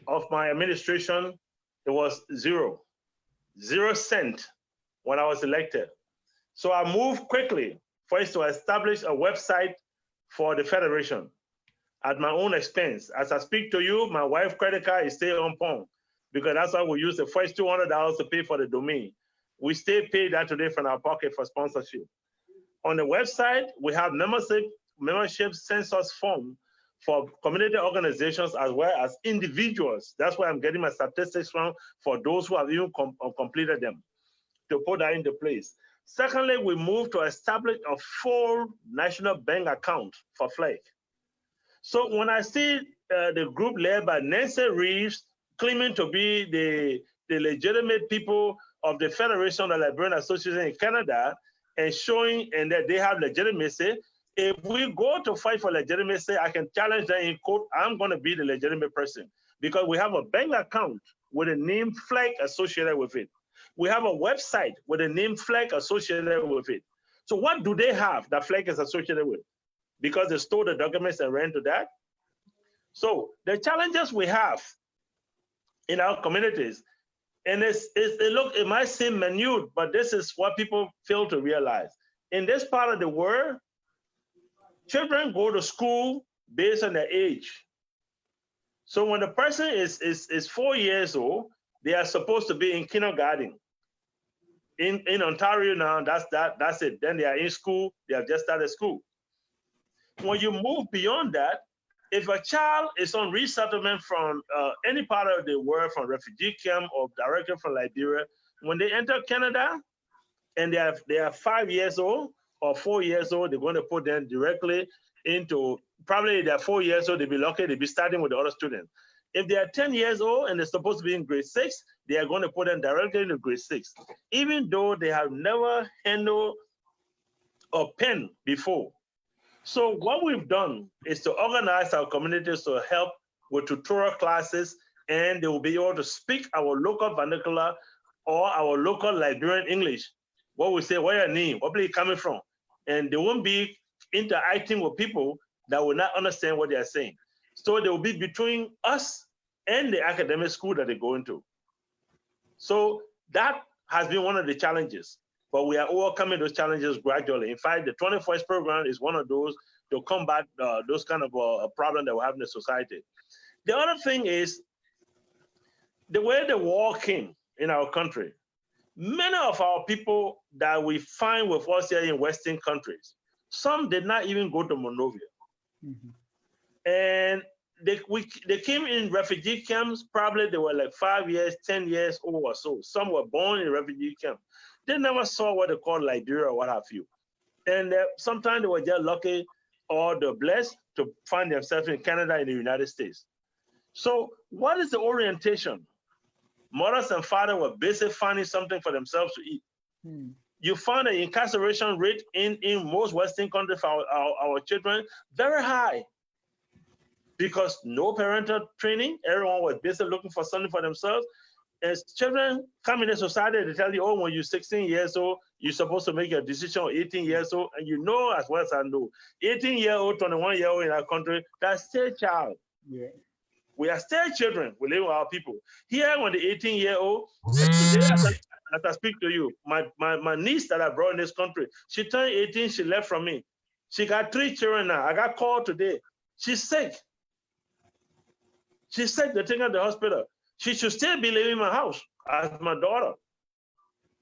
of my administration, it was 0 cent when I was elected. So I moved quickly first to establish a website for the Federation at my own expense. As I speak to you, my wife's credit card is still on pawn because that's why we use the first $200 to pay for the domain. We still pay that today from our pocket for sponsorship. On the website, we have membership census form for community organizations as well as individuals. That's why I'm getting my statistics from for those who have even completed them to put that into place. Secondly, we moved to establish a full national bank account for FLAG. So when I see the group led by Nancy Reeves claiming to be the legitimate people of the Federation of Liberian Association in Canada and showing and that they have legitimacy, if we go to fight for legitimacy, I can challenge them in court. I'm going to be the legitimate person because we have a bank account with a name flag associated with it. We have a website with a name flag associated with it. So what do they have that flag is associated with? Because they stole the documents and ran to that. So the challenges we have in our communities, and it might seem minute, but this is what people fail to realize. In this part of the world, children go to school based on their age. So when the person is 4 years old, they are supposed to be in kindergarten. In Ontario now, that's it. Then they are in school. They have just started school. When you move beyond that, if a child is on resettlement from any part of the world, from refugee camp or directly from Liberia, when they enter Canada and they are 5 years old or 4 years old, they're going to put them directly into, probably they're 4 years old, they'll be lucky, they'll be starting with the other students. If they are 10 years old and they're supposed to be in grade 6, they are going to put them directly into grade 6, even though they have never handled a pen before. So what we've done is to organize our communities to help with tutorial classes, and they will be able to speak our local vernacular or our local Liberian English. What we say, where your name, where are you coming from? And they won't be interacting with people that will not understand what they are saying. So they will be between us and the academic school that they go into. So that has been one of the challenges, but we are overcoming those challenges gradually. In fact, the 21st program is one of those to combat those kind of problems that we have in the society. The other thing is the way the war came in our country. Many of our people that we find with us here in Western countries, some did not even go to Monrovia. Mm-hmm. And they came in refugee camps, probably they were like 5 years, 10 years old or so. Some were born in refugee camp. They never saw what they call Liberia or what have you. And sometimes they were just lucky or they're blessed to find themselves in Canada and the United States. So what is the orientation? Mothers and fathers were busy finding something for themselves to eat. Hmm. You find the incarceration rate in most Western countries for our children very high because no parental training. Everyone was busy looking for something for themselves. As children come into society, they tell you, oh, when you're 16 years old, you're supposed to make a decision, or 18 years old, and you know as well as I know, 18-year-old, 21-year-old in our country, that's still a child. Yeah. We are still children. We live with our people. Here, when the 18-year-old, today, as I speak to you, my niece that I brought in this country, she turned 18, she left from me. She got 3 children now. I got called today. She's sick. She's sick. They take her to the hospital. She should still be living in my house as my daughter.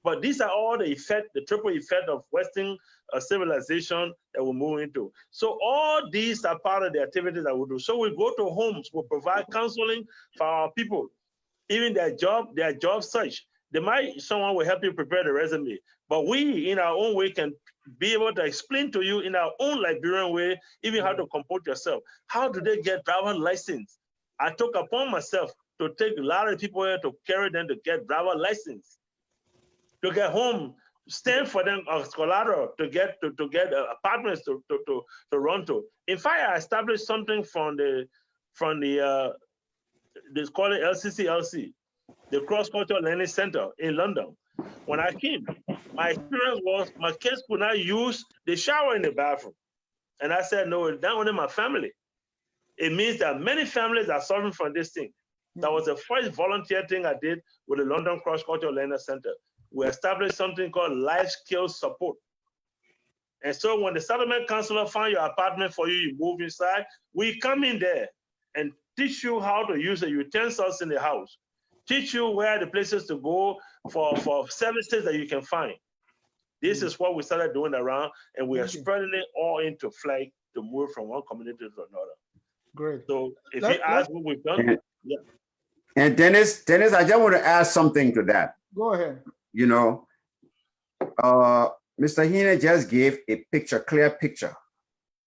But these are all the effect, the triple effect of Western civilization that we're moving into. So all these are part of the activities that we do. So we go to homes, we provide counseling for our people, even their job search. Someone will help you prepare the resume. But we, in our own way, can be able to explain to you in our own Liberian way, even how to comport yourself. How do they get driver's license? I took upon myself to take a lot of people here to carry them to get driver's license, to get home, stand for them a collateral, to get apartments to run to. In fact, I established something from the they call it LCCLC, the Cross Cultural Learning Center in London. When I came, my experience was my kids could not use the shower in the bathroom, and I said, no, it's not only my family. It means that many families are suffering from this thing. That was the first volunteer thing I did with the London Cross Cultural Learning Center. We established something called life skills support. And so when the settlement counselor find your apartment for you, you move inside, we come in there and teach you how to use the utensils in the house, teach you where the places to go for services that you can find. This is what we started doing around, and we are spreading it all into flag to move from one community to another. Great. So if you ask what we've done, yeah. And Dennis, I just want to add something to that. Go ahead. You know, Mr. Hinnah just gave a clear picture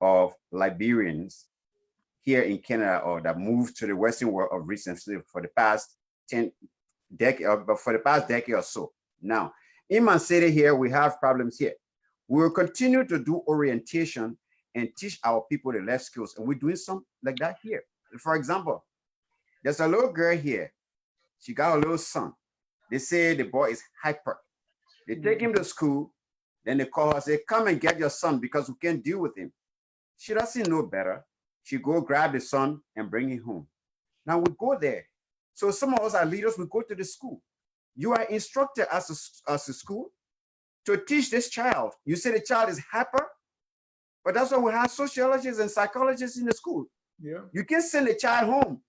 of Liberians here in Canada or that moved to the Western world of recently for the past decade or so. Now, in my city here, we have problems here. We will continue to do orientation and teach our people the life skills, and we're doing something like that here. For example, there's a little girl here. She got a little son. They say the boy is hyper. They take him to school, then they call her, say, come and get your son because we can't deal with him. She doesn't know better. She go grab the son and bring him home. Now we go there. So some of us are leaders, we go to the school. You are instructed as a school to teach this child. You say the child is hyper, but that's why we have sociologists and psychologists in the school. Yeah. You can send a child home,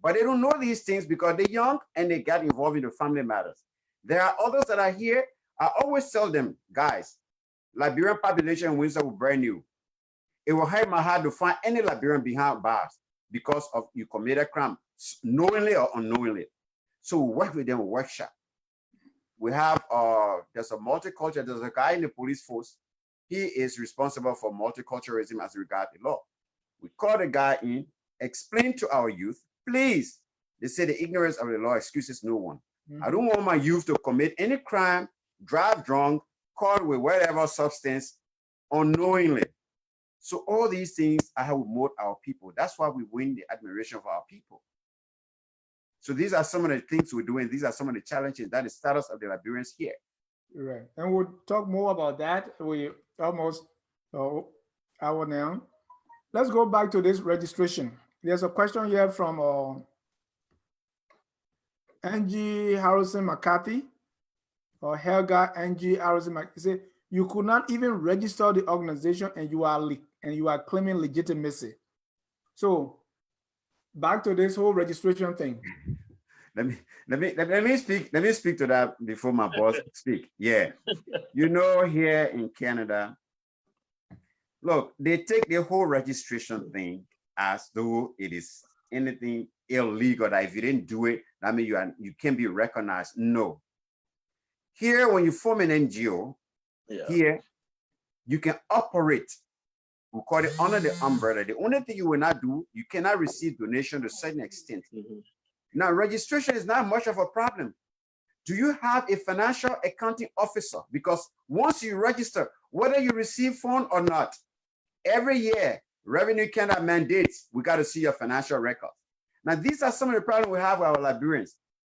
but they don't know these things because they're young and they got involved in the family matters. There are others that are here. I always tell them, guys, Liberian population in Windsor will brand new. It will hurt my heart to find any Liberian behind bars because of you committed crime, knowingly or unknowingly. So we work with them, workshop. We have, there's a multicultural, there's a guy in the police force. He is responsible for multiculturalism as regards the law. We call the guy in, explain to our youth, please. They say the ignorance of the law excuses no one. I don't want my youth to commit any crime, drive drunk, caught with whatever substance unknowingly. So all these things are how we mold our people. That's why we win the admiration of our people. So these are some of the things we're doing. These are some of the challenges that the status of the Liberians here. Right. And we'll talk more about that. We almost hour now. Let's go back to this registration. There's a question here from Angie Harrison McCarthy, or Helga Angie Harrison McCarthy. Say you could not even register the organization, and you are claiming legitimacy. So back to this whole registration thing. Let me speak to that before my boss speak. Yeah, you know, here in Canada, look, they take the whole registration thing as though it is anything illegal, that if you didn't do it, that means you can't be recognized. No. Here, when you form an NGO, here you can operate. We call it under the umbrella. The only thing you will not do, you cannot receive donation to a certain extent. Now, registration is not much of a problem. Do you have a financial accounting officer? Because once you register, whether you receive fund or not, every year, Revenue Canada mandates, we got to see your financial records. Now, these are some of the problems we have with our Liberians.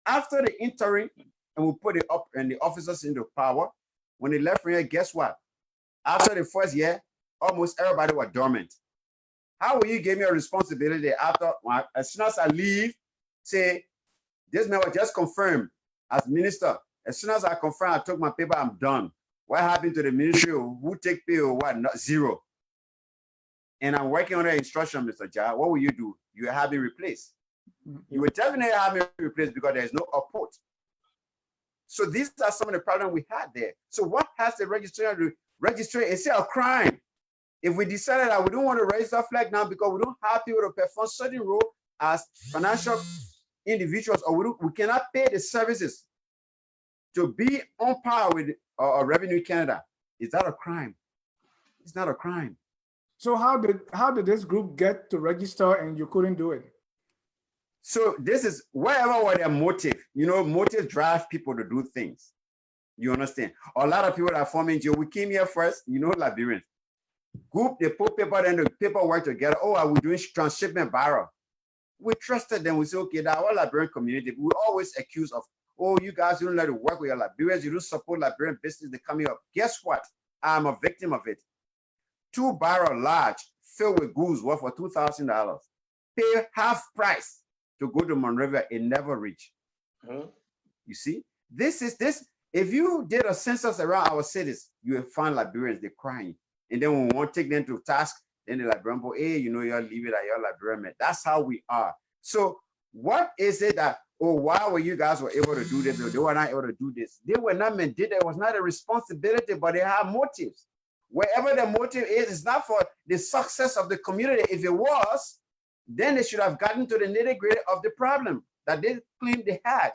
After the interim, and we put it up and the officers into power, when they left from here, guess what? After the first year, almost everybody was dormant. How will you give me a responsibility after, as soon as I leave, say, this man was just confirmed as minister. As soon as I confirm, I took my paper, I'm done. What happened to the ministry? Who take pay or what? Not zero. And I'm working on the instruction, Mr. Jah. What will you do? You have me replaced. You will definitely have me replaced because there is no support. So these are some of the problems we had there. So what has the registrar to register? It's a crime. If we decided that we don't want to register flag now because we don't have people to perform certain role as financial individuals, or we cannot pay the services to be on par with Revenue Canada, is that a crime? It's not a crime. So how did this group get to register and you couldn't do it? So this is wherever was their motive. You know, motive drive people to do things. You understand? A lot of people that are forming NGO, we came here first, you know, Liberians. Group, they put paper and the paperwork together. Oh, are we doing transshipment barrel? We trusted them. We say, okay, that our Liberian community, we always accuse of, oh, you guys don't let it work with your Liberians. You don't support Liberian business. They're coming up. Guess what? I'm a victim of it. 2 barrel large, filled with goods worth for $2,000. Pay half price to go to Monrovia. It never reached. You see, this. If you did a census around our cities, you will find Liberians, they're crying. And then when we want to take them to task, then the Liberian boy, hey, you know, you're leaving that you're Liberian man. That's how we are. So what is it that, oh, why were you guys able to do this, or they were not able to do this? They were not mandated. It was not a responsibility, but they have motives. Wherever the motive is, it's not for the success of the community. If it was, then they should have gotten to the nitty-gritty of the problem that they claimed they had.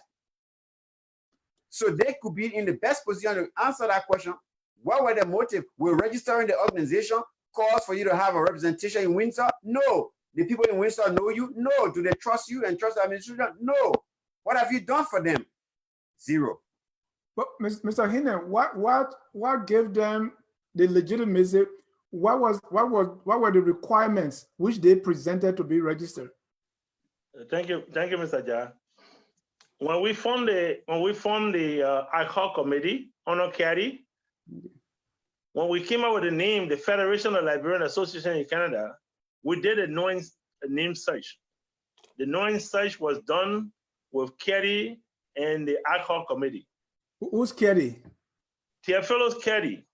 So they could be in the best position to answer that question. What were the motive? Will registering the organization cause for you to have a representation in Windsor? No. The people in Windsor know you? No. Do they trust you and trust the administration? No. What have you done for them? Zero. But Mr. Hinnah, what gave them the legitimacy? What were the requirements which they presented to be registered? Thank you, Mr. Jah. When we formed the ad hoc committee, Honor Caddy, when we came up with the name, the Federation of Liberian Association in Canada, we did a name search. The knowing search was done with Caddy and the ad hoc committee. Who's Caddy? Theophilos Caddy.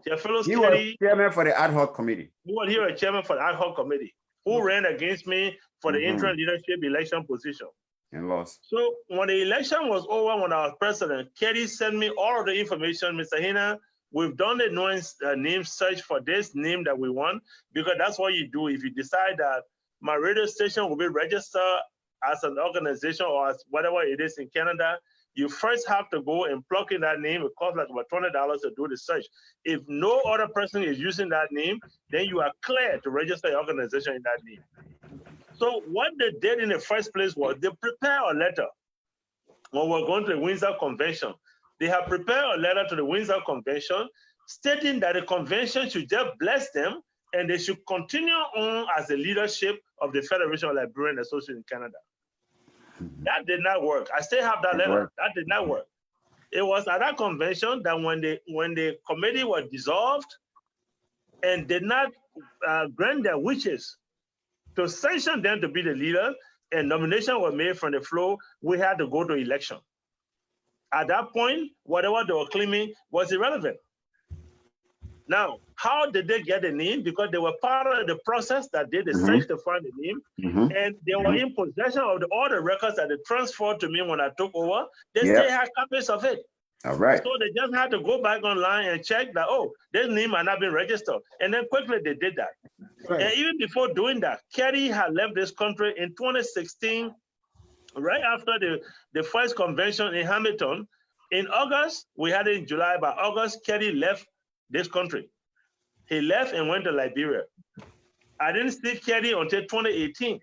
Theophilos He Caddy. was chairman for the ad hoc committee. He was chairman for the ad hoc committee, who ran against me for the interim leadership election position. And lost. So when the election was over, when I was president, Kerry sent me all of the information. Mr. Hinnah, we've done the name search for this name that we want, because that's what you do. If you decide that my radio station will be registered as an organization or as whatever it is in Canada, you first have to go and plug in that name. It costs like about $20 to do the search. If no other person is using that name, then you are clear to register your organization in that name. So what they did in the first place was they prepared a letter when we're going to the Windsor Convention. They have prepared a letter to the Windsor Convention stating that the convention should just bless them and they should continue on as the leadership of the Federation of Liberian Association in Canada. That did not work. I still have that letter. That did not work. It was at that convention that when the committee was dissolved and did not grant their wishes to sanction them to be the leader, and nomination was made from the floor, we had to go to election. At that point, whatever they were claiming was irrelevant. Now, how did they get the name? Because they were part of the process that did the search to find the name, and they were in possession of all the records that they transferred to me when I took over. They still had copies of it. All right. So they just had to go back online and check that, oh, this name had not been registered. And then quickly they did that. Right. And even before doing that, Kerry had left this country in 2016, right after the first convention in Hamilton. In August, we had it in July. By August, Kerry left this country. He left and went to Liberia. I didn't see Kerry until 2018.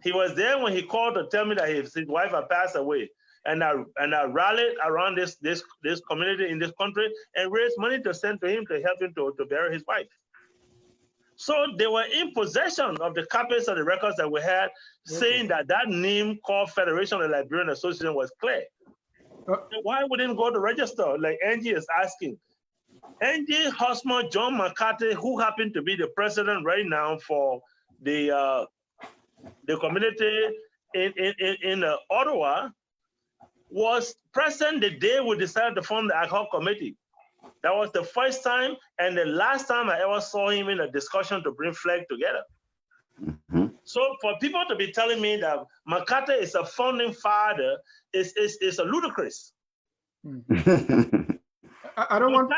He was there when he called to tell me that his wife had passed away. And I rallied around this community in this country and raised money to send to him to help him to bury his wife. So they were in possession of the copies of the records that we had, saying that that name called Federation of the Liberian Association was clear. Why wouldn't it go to register, like Angie is asking? Angie Hosmer John McCarthy, who happened to be the president right now for the community in Ottawa, was present the day we decided to form the ad hoc committee. That was the first time and the last time I ever saw him in a discussion to bring FLEG together. So for people to be telling me that McCarthy is a founding father is a ludicrous. I don't want,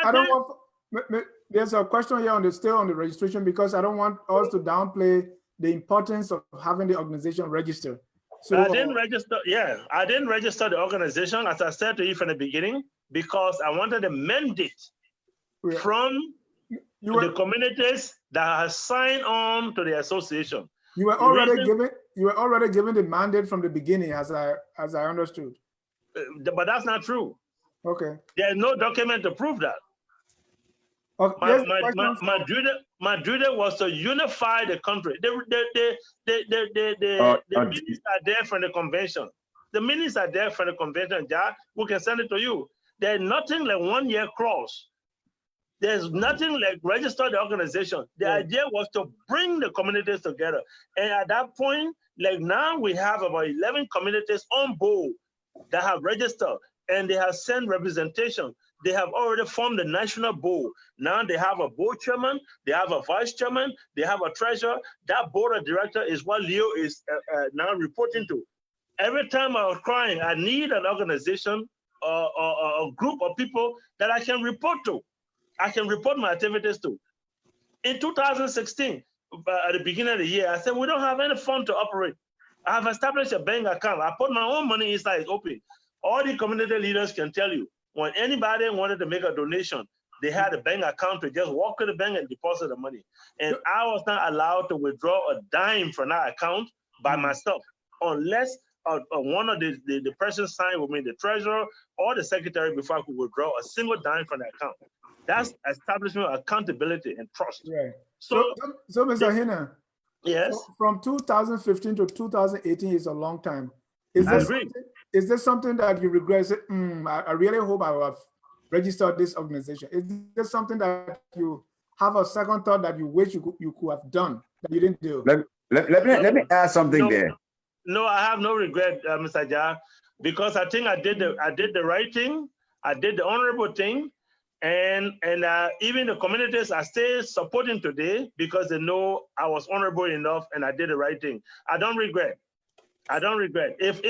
there's a question here still on the registration, because I don't want us to downplay the importance of having the organization registered. So I didn't register, I didn't register the organization, as I said to you from the beginning, because I wanted a mandate from the communities that have signed on to the association. You were already given the mandate from the beginning, as I understood. But that's not true. Okay. There's no document to prove that. Okay. My duty was to unify the country. The minutes are there from the convention. The minutes are there from the convention, Jack. We can send it to you. There's nothing like 1 year clause. There's nothing like register the organization. The idea was to bring the communities together. And at that point, like now we have about 11 communities on board that have registered and they have sent representation. They have already formed the national board. Now they have a board chairman, they have a vice chairman, they have a treasurer. That board of directors is what Leo is now reporting to. Every time I was crying, I need an organization or a group of people that I can report to. I can report my activities to. In 2016, at the beginning of the year, I said, we don't have any fund to operate. I have established a bank account. I put my own money inside, it's open. All the community leaders can tell you, when anybody wanted to make a donation, they had a bank account to just walk to the bank and deposit the money. And I was not allowed to withdraw a dime from that account by myself, unless one of the persons signed with me, the treasurer or the secretary, before I could withdraw a single dime from the account. That's establishment of accountability and trust. Right. So Mr. Hinnah, yes. So from 2015 to 2018 is a long time. Is there something that you regret? Say, I really hope I would have registered this organization. Is there something that you have a second thought that you wish you could have done that you didn't do? Let me add something there. No, I have no regret, Mr. Jah, because I think I did the right thing. I did the honorable thing. And even the communities are still supporting today because they know I was honorable enough and I did the right thing. I don't regret. I don't regret. If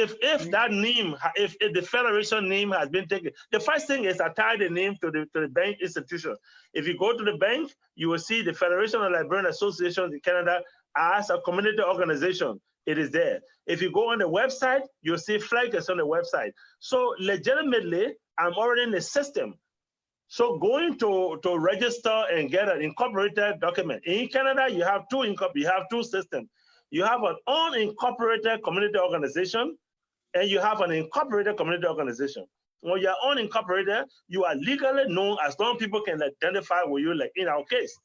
that name, if the federation name has been taken, the first thing is attach the name to the bank institution. If you go to the bank, you will see the Federation of Liberian Associations in Canada as a community organization. It is there. If you go on the website, you'll see flag is on the website. So legitimately, I'm already in the system. So going to register and get an incorporated document. In Canada, you have two systems. You have an unincorporated community organization, and you have an incorporated community organization. When you are unincorporated, you are legally known as long as people can identify with you. Like in our case,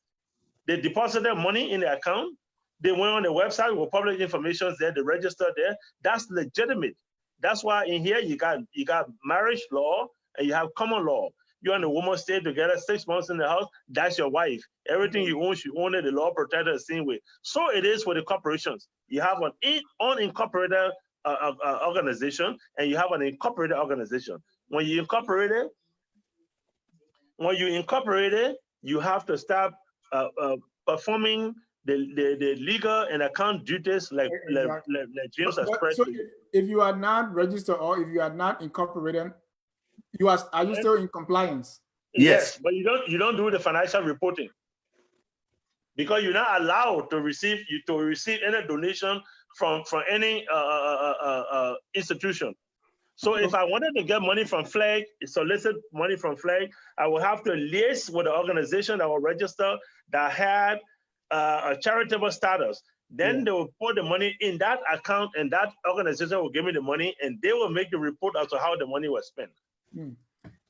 they deposited money in the account. They went on the website with public information there. They registered there. That's legitimate. That's why in here you got marriage law and you have common law. You and the woman stay together 6 months in the house. That's your wife. Everything you own, she own it. The law protected the same way. So it is with the corporations. You have an unincorporated organization and you have an incorporated organization. When you incorporate it, you have to start performing the legal and account duties like James expressed. So if you are not registered or if you are not incorporated, are you still in compliance? Yes, but you don't do the financial reporting because you're not allowed to receive any donation from any institution. So if I wanted to get money from Flag, solicit money from Flag, I would have to liaise with the organization that will register that had a charitable status. Then they will put the money in that account and that organization will give me the money and they will make the report as to how the money was spent.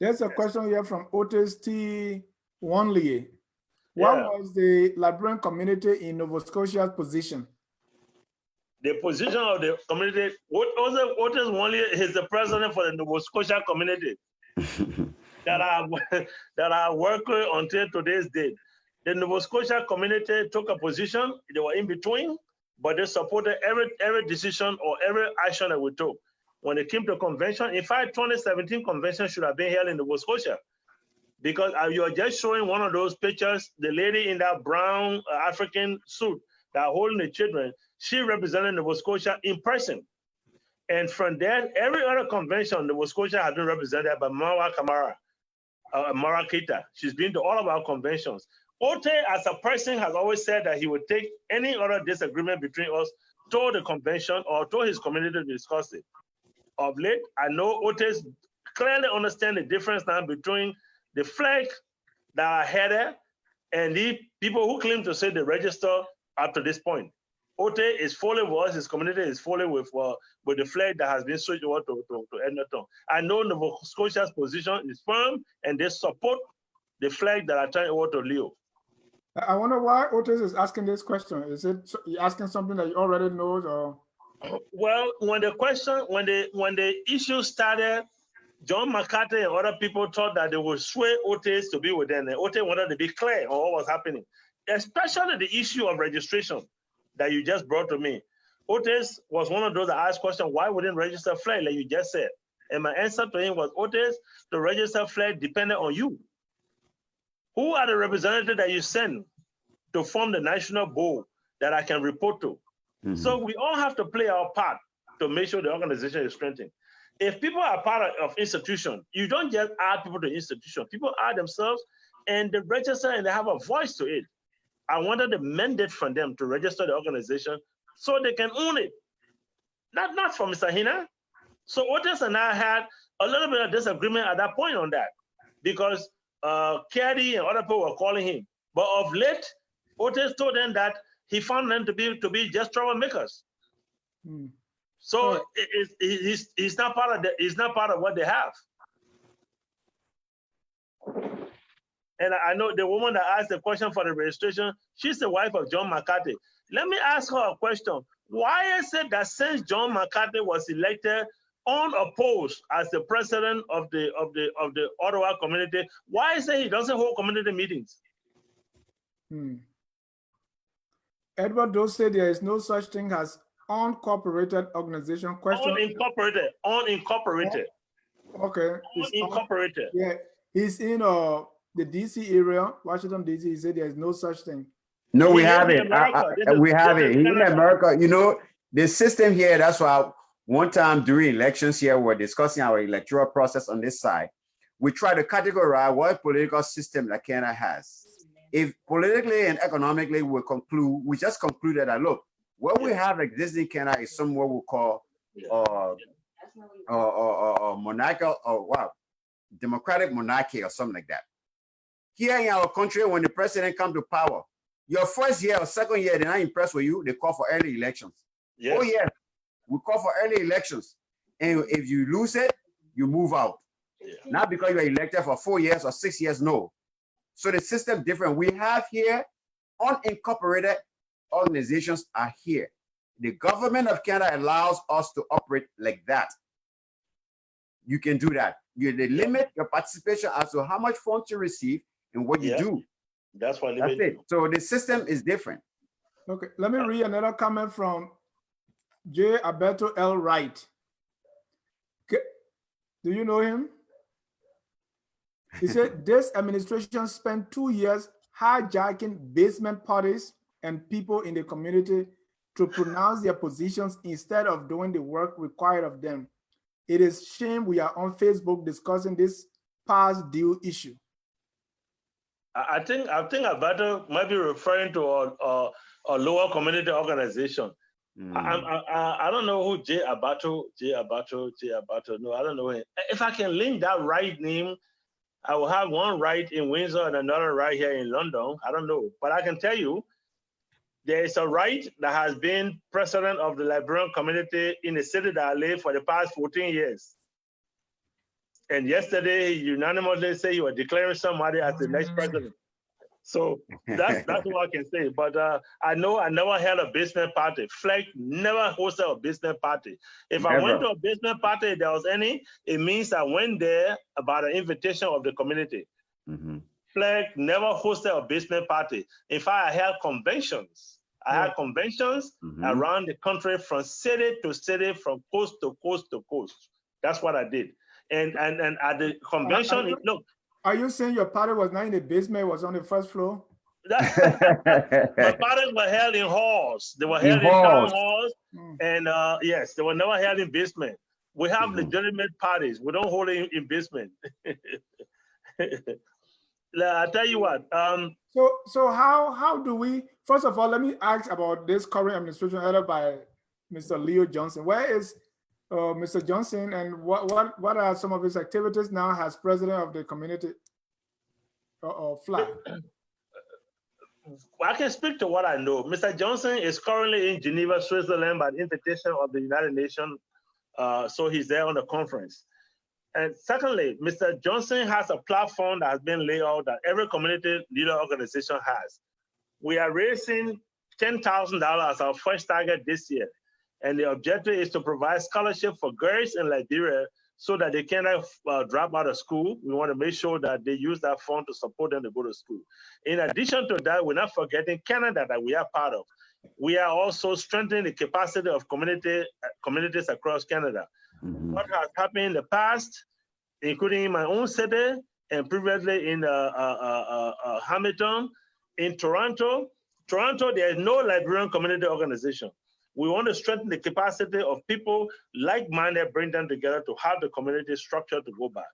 There's a question here from Otis T. Wanley. What was the Liberian community in Nova Scotia's position? The position of the community, Otis Wanley is the president for the Nova Scotia community that I work with until today's date. The Nova Scotia community took a position, they were in between, but they supported every decision or every action that we took. When it came to convention, in fact, 2017 convention should have been held in Nova Scotia because you are just showing one of those pictures, the lady in that brown African suit that holding the children, she represented Nova Scotia in person. And from there, every other convention, Nova Scotia has been represented by Mara Kamara, Mara Keita. She's been to all of our conventions. Ote, as a person, has always said that he would take any other disagreement between us to the convention or to his community to discuss it. Of late, I know Otis clearly understand the difference now between the flag that are headed and the people who claim to say they register up to this point. Ote is fully with us, his community is fully with the flag that has been switched over to Edmonton. I know Nova Scotia's position is firm and they support the flag that are trying over to Leo. I wonder why Otis is asking this question. Is it asking something that you already know or? Well, when the issue started, John McCarthy and other people thought that they would sway Otis to be with them. And Otis wanted to be clear on what was happening, especially the issue of registration that you just brought to me. Otis was one of those that asked question, why wouldn't register flag like you just said? And my answer to him was, Otis, the register flag depended on you. Who are the representatives that you send to form the national board that I can report to? So we all have to play our part to make sure the organization is strengthened. If people are part of institution, you don't just add people to institution. People add themselves and they register and they have a voice to it. I wanted the mandate from them to register the organization so they can own it. Not from Mr. Hinnah. So Otis and I had a little bit of disagreement at that point on that because Caddy and other people were calling him. But of late, Otis told them that he found them to be just troublemakers. So he's not part of he's not part of what they have. And I know the woman that asked the question for the registration, she's the wife of John McCarthy. Let me ask her a question. Why is it that since John McCarthy was elected unopposed as the president of the Ottawa community, why is it he doesn't hold community meetings? Edward Doe said there is no such thing as unincorporated organization. Question. Unincorporated. Okay. Unincorporated. Yeah, he's in the DC area, Washington DC. He said there is no such thing. No, we have it. We have it. In America, you know, The system here, that's why one time during elections here, we're discussing our electoral process on this side. We try to categorize what political system that Canada has. If politically and economically we just concluded that, look, what we have existing in Canada is somewhat we call monarchical or what? Democratic monarchy or something like that. Here in our country, when the president comes to power, your first year or second year, they're not impressed with you, they call for early elections. Yes. Oh, yeah, we call for early elections. And if you lose it, you move out. Yeah. Not because you're elected for 4 years or 6 years, no. So the system different. We have here unincorporated organizations are here. The government of Canada allows us to operate like that. You can do that. You limit your participation as to how much funds you receive and what you do. That's what that's it. So the system is different. Okay, let me read another comment from J. Alberto L. Wright. Do you know him? He said, this administration spent 2 years hijacking basement parties and people in the community to pronounce their positions instead of doing the work required of them. It is shame we are on Facebook discussing this past due issue. I think Alberto might be referring to a lower community organization. I don't know who J. Alberto. No, I don't know him. If I can link that right name, I will have one right in Windsor and another right here in London. I don't know, but I can tell you, there is a right that has been president of the Liberian community in the city that I live for the past 14 years. And yesterday, he unanimously said he was declaring somebody as the next president. So that's what I can say. But I know I never held a business party. Fleck never hosted a business party. If I went to a business party, if there was any, it means I went there about an invitation of the community. Fleck never hosted a business party. In fact, I held conventions. I had conventions around the country from city to city, from coast to coast to coast. That's what I did. And at the convention, look. Are you saying your party was not in the basement, was on the first floor? My parties were held in halls. They were held in town halls. And yes, they were never held in basement. We have legitimate parties. We don't hold it in basement. I'll tell you what. So how do we, first of all, let me ask about this current administration headed by Mr. Leo Johnson. Where is Mr. Johnson, and what are some of his activities now as president of the community flag? I can speak to what I know. Mr. Johnson is currently in Geneva, Switzerland by the invitation of the United Nations. So he's there on the conference. And secondly, Mr. Johnson has a platform that has been laid out that every community leader organization has. We are raising $10,000 as our first target this year. And the objective is to provide scholarship for girls in Liberia so that they cannot drop out of school. We want to make sure that they use that fund to support them to go to school. In addition to that, we're not forgetting Canada that we are part of. We are also strengthening the capacity of communities across Canada. What has happened in the past, including in my own city and previously in Hamilton, in Toronto, there is no Liberian community organization. We want to strengthen the capacity of people like-minded, bring them together to have the community structure to go back.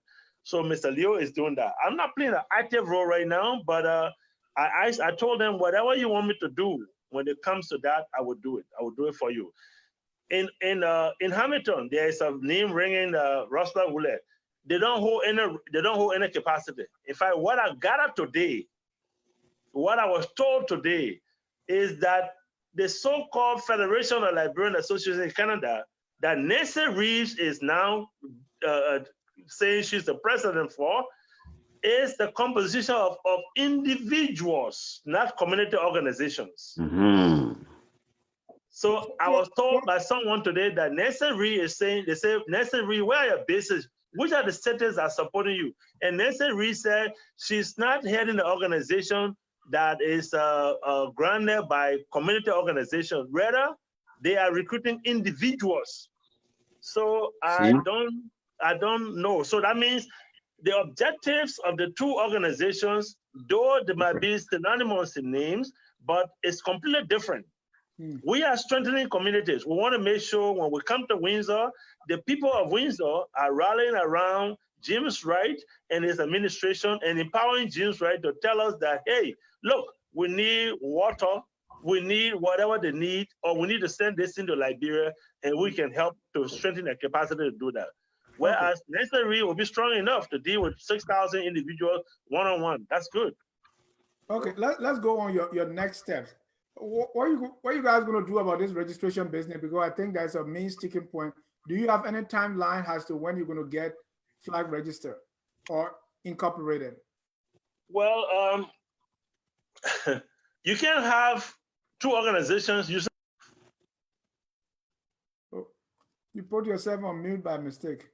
So Mr. Leo is doing that. I'm not playing an active role right now, but I told them, whatever you want me to do when it comes to that, I will do it. I will do it for you. In Hamilton, there is a name ringing, Rosla Wule. They don't hold any capacity. In fact, what I gathered today, what I was told today, is that the so-called Federation of Liberian Associations in Canada, that Nancy Reeves is now saying she's the president for, is the composition of individuals, not community organizations. So I was told by someone today that Nancy Reeves is saying, they say, Nancy Reeves, where are your bases? Which are the cities that are supporting you? And Nancy Reeves said she's not heading the organization that is granted by community organizations. Rather, they are recruiting individuals. So I don't know. So that means the objectives of the two organizations, though they might be synonymous in names, but it's completely different. We are strengthening communities. We want to make sure when we come to Windsor, the people of Windsor are rallying around James Wright and his administration and empowering James Wright to tell us that, hey, look, we need water, we need whatever they need, or we need to send this into Liberia, and we can help to strengthen their capacity to do that. Whereas necessary will be strong enough to deal with 6,000 individuals one-on-one. That's good. Okay, let's go on your next steps. What are you guys going to do about this registration business? Because I think that's a main sticking point. Do you have any timeline as to when you're going to get flag registered or incorporated? Well, you can't have two organizations. You put yourself on mute by mistake.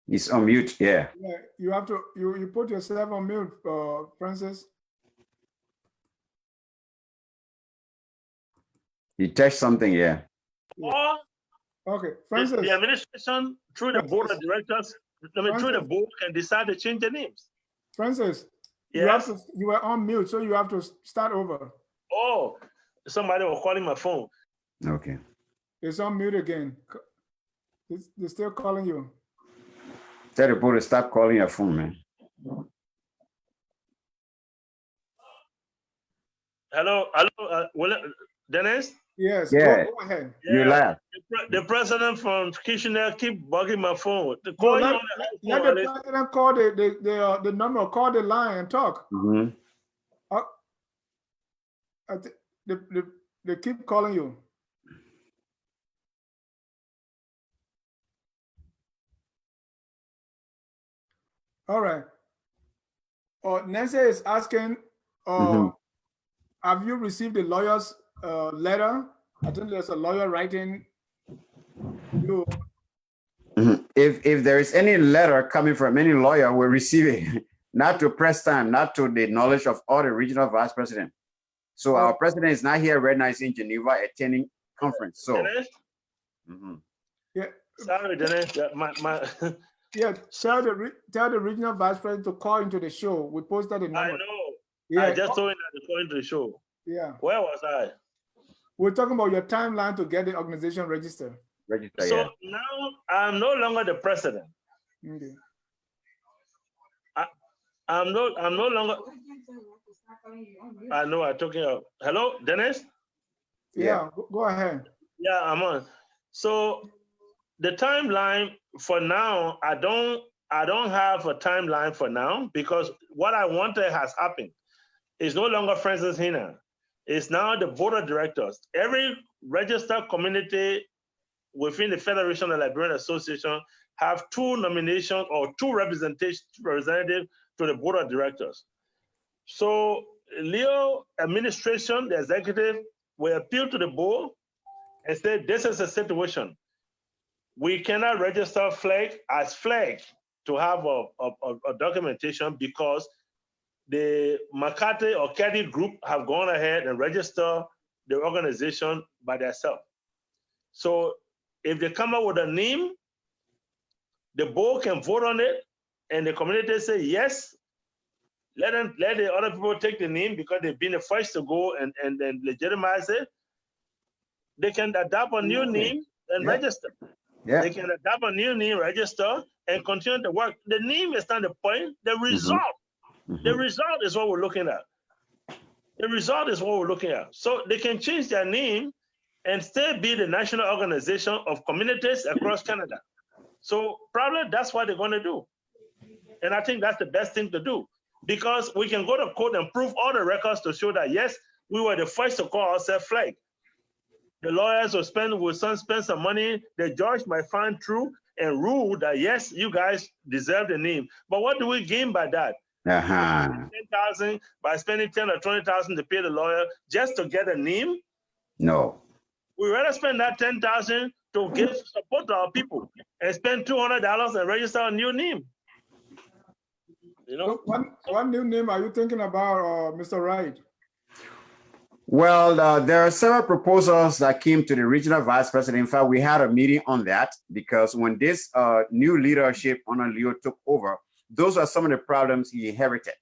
He's on mute, yeah. Yeah, you have to, you put yourself on mute, Francis. He touched something, yeah. Okay, Francis. The administration, through the board of directors, through the board, can decide to change the names. Francis, yes? you were on mute, so you have to start over. Oh, somebody was calling my phone. Okay. It's on mute again. They're still calling you. Tell the board to stop calling your phone, man. Hello, Dennis? Yes, yeah. Go ahead. You laugh. The president from Kishinev keep bugging my phone. Let the president call the number, call the line and talk. They keep calling you. All right. Nancy is asking, have you received the lawyer's letter? I think there's a lawyer writing you. If there is any letter coming from any lawyer, we'll receive it. Not to press time, not to the knowledge of all the regional vice president. So our president is not here right now. He's in Geneva attending conference. So yeah. Sorry, Dennis. Yeah, tell the regional vice president to call into the show. We posted the number. I know. Yeah. I just told him that to call into the show. Yeah. Where was I? We're talking about your timeline to get the organization registered. So now I'm no longer the president. Okay. I'm no longer. I know I'm talking about. Hello, Dennis? Yeah, go ahead. Yeah, I'm on. So the timeline for now, I don't have a timeline for now, because what I wanted has happened. It's no longer Francis Hinnah. It's now the board of directors. Every registered community within the Federation of Liberian Association have two nominations or two representatives to the board of directors. So Leo administration, the executive, will appeal to the board and say, this is a situation. We cannot register flag as flag to have a documentation because the McCarthy or Caddy group have gone ahead and registered the organization by themselves. So if they come up with a name, the board can vote on it, and the community say yes. Let the other people take the name because they've been the first to go and legitimize it. They can adopt a new name and register. Yeah. They can adopt a new name, register, and continue to work. The name is not the point. The result. The result is what we're looking at. The result is what we're looking at. So they can change their name and still be the national organization of communities across Canada. So probably that's what they're going to do. And I think that's the best thing to do, because we can go to court and prove all the records to show that, yes, we were the first to call ourselves flag. The lawyers will spend some money. The judge might find true and rule that, yes, you guys deserve the name. But what do we gain by that? 10,000 by spending 10 or 20,000 to pay the lawyer just to get a name? No. We rather spend that 10,000 to give support to our people and spend $200 and register a new name. You know, so what new name are you thinking about, Mr. Wright? Well, there are several proposals that came to the regional vice president. In fact, we had a meeting on that because when this new leadership under Leo took over, those are some of the problems he inherited.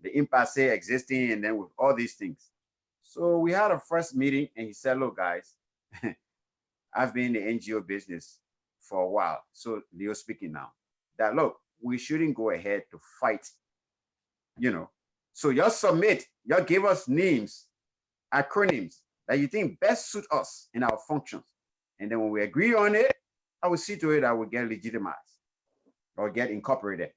the impasse existing, and then with all these things. So we had a first meeting, and he said, look, guys, I've been in the NGO business for a while. So Leo speaking now, that look, we shouldn't go ahead to fight, So y'all submit, y'all give us names, acronyms that you think best suit us in our functions. And then when we agree on it, I will see to it that we get legitimized or get incorporated.